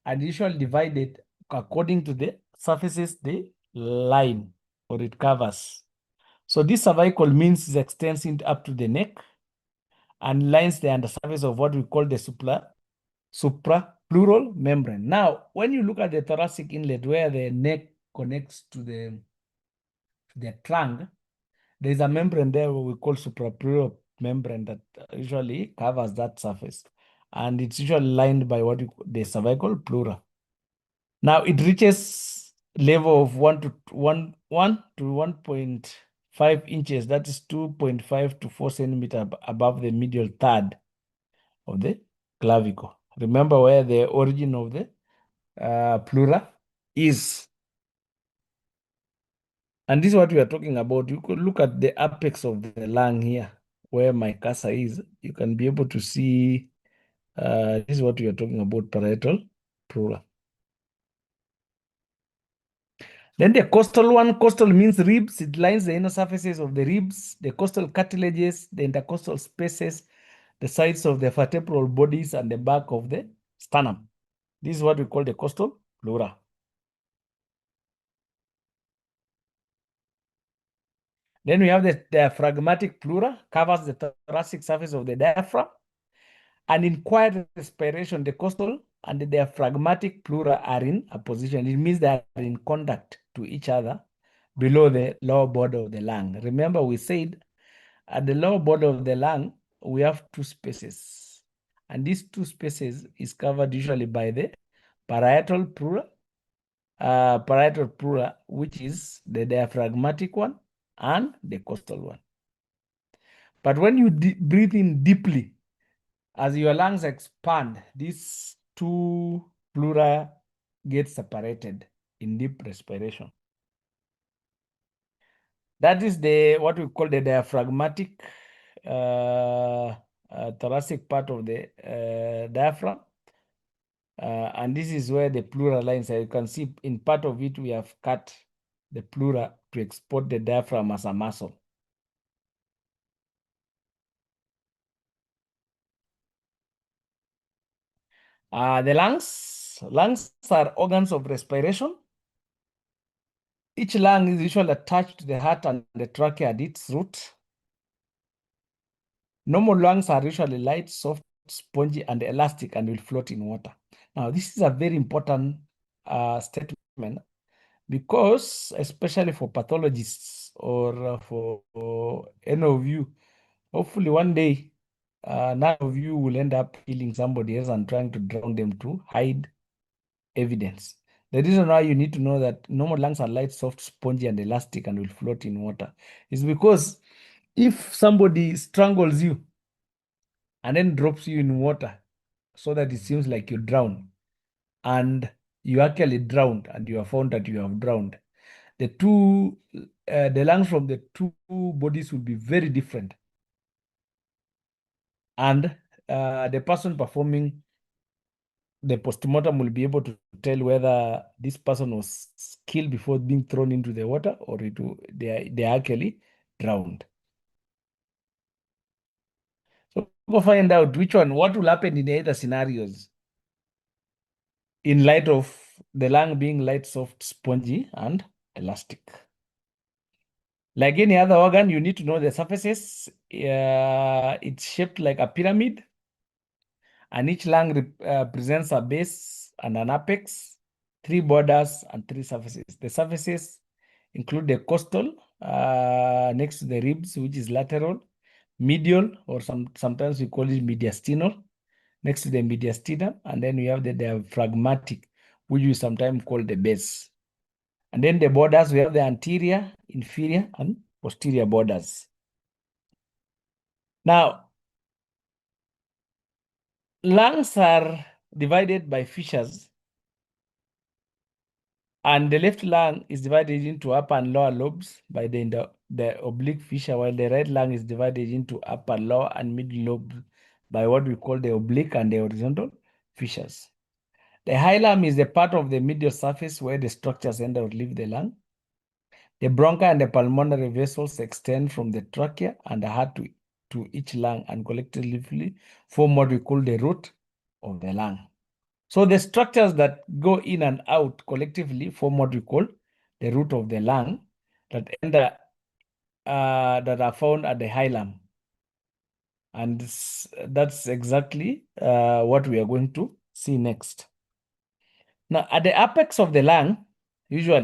and usually divided according to the surfaces they line or it covers. So this cervical means it extends up to the neck and lines the undersurface of what we call the suprapleural membrane. Now, when you look at the thoracic inlet where the neck connects to the trunk, there's a membrane there we call suprapleural membrane that usually covers that surface. And it's usually lined by what the cervical pleura. Now it reaches level of 1 to 1.5 inches, that is 2.5 to 4 centimeters above the medial third of the clavicle. Remember where the origin of the pleura is. And this is what we are talking about. You could look at the apex of the lung here, where my cursor is. You can be able to see, this is what we are talking about, parietal pleura. Then the costal one, costal means ribs. It lines the inner surfaces of the ribs, the costal cartilages, the intercostal spaces, the sides of the vertebral bodies, and the back of the sternum. This is what we call the costal pleura. Then we have the diaphragmatic pleura, covers the thoracic surface of the diaphragm. And in quiet respiration, the costal and the diaphragmatic pleura are in a position. It means they are in contact to each other below the lower border of the lung. Remember, we said at the lower border of the lung, we have two spaces. And these two spaces is covered usually by the parietal pleura, which is the diaphragmatic one and the costal one. But when you breathe in deeply, as your lungs expand, these two pleura get separated in deep respiration. That is what we call the diaphragmatic thoracic part of the diaphragm. And this is where the pleura lines are. You can see in part of it, we have cut the pleura to export the diaphragm as a muscle. The lungs are organs of respiration. Each lung is usually attached to the heart and the trachea at its root. Normal lungs are usually light, soft, spongy, and elastic and will float in water. Now, this is a very important statement because, especially for pathologists or for any of you, hopefully one day, none of you will end up killing somebody else and trying to drown them to hide evidence. The reason why you need to know that normal lungs are light, soft, spongy, and elastic and will float in water is because if somebody strangles you and then drops you in water so that it seems like you drown and you actually drowned and you are found that you have drowned, the lungs from the two bodies will be very different. And the person performing the postmortem will be able to tell whether this person was killed before being thrown into the water or they actually drowned. So we'll find out what will happen in either scenarios in light of the lung being light, soft, spongy, and elastic. Like any other organ, you need to know the surfaces. It's shaped like a pyramid, and each lung presents a base and an apex, 3 borders, and 3 surfaces. The surfaces include the costal next to the ribs, which is lateral, medial, or sometimes we call it mediastinal, next to the mediastinum, and then we have the diaphragmatic, which we sometimes call the base. And then the borders, we have the anterior, inferior, and posterior borders. Now, lungs are divided by fissures, and the left lung is divided into upper and lower lobes by the oblique fissure, while the right lung is divided into upper, lower, and middle lobes by what we call the oblique and the horizontal fissures. The hilum is the part of the medial surface where the structures enter or leave the lung. The bronchi and the pulmonary vessels extend from the trachea and the heart to each lung and collectively form what we call the root of the lung. So the structures that go in and out collectively form what we call the root of the lung that are found at the hilum. And that's exactly what we are going to see next. Now, at the apex of the lung, usually,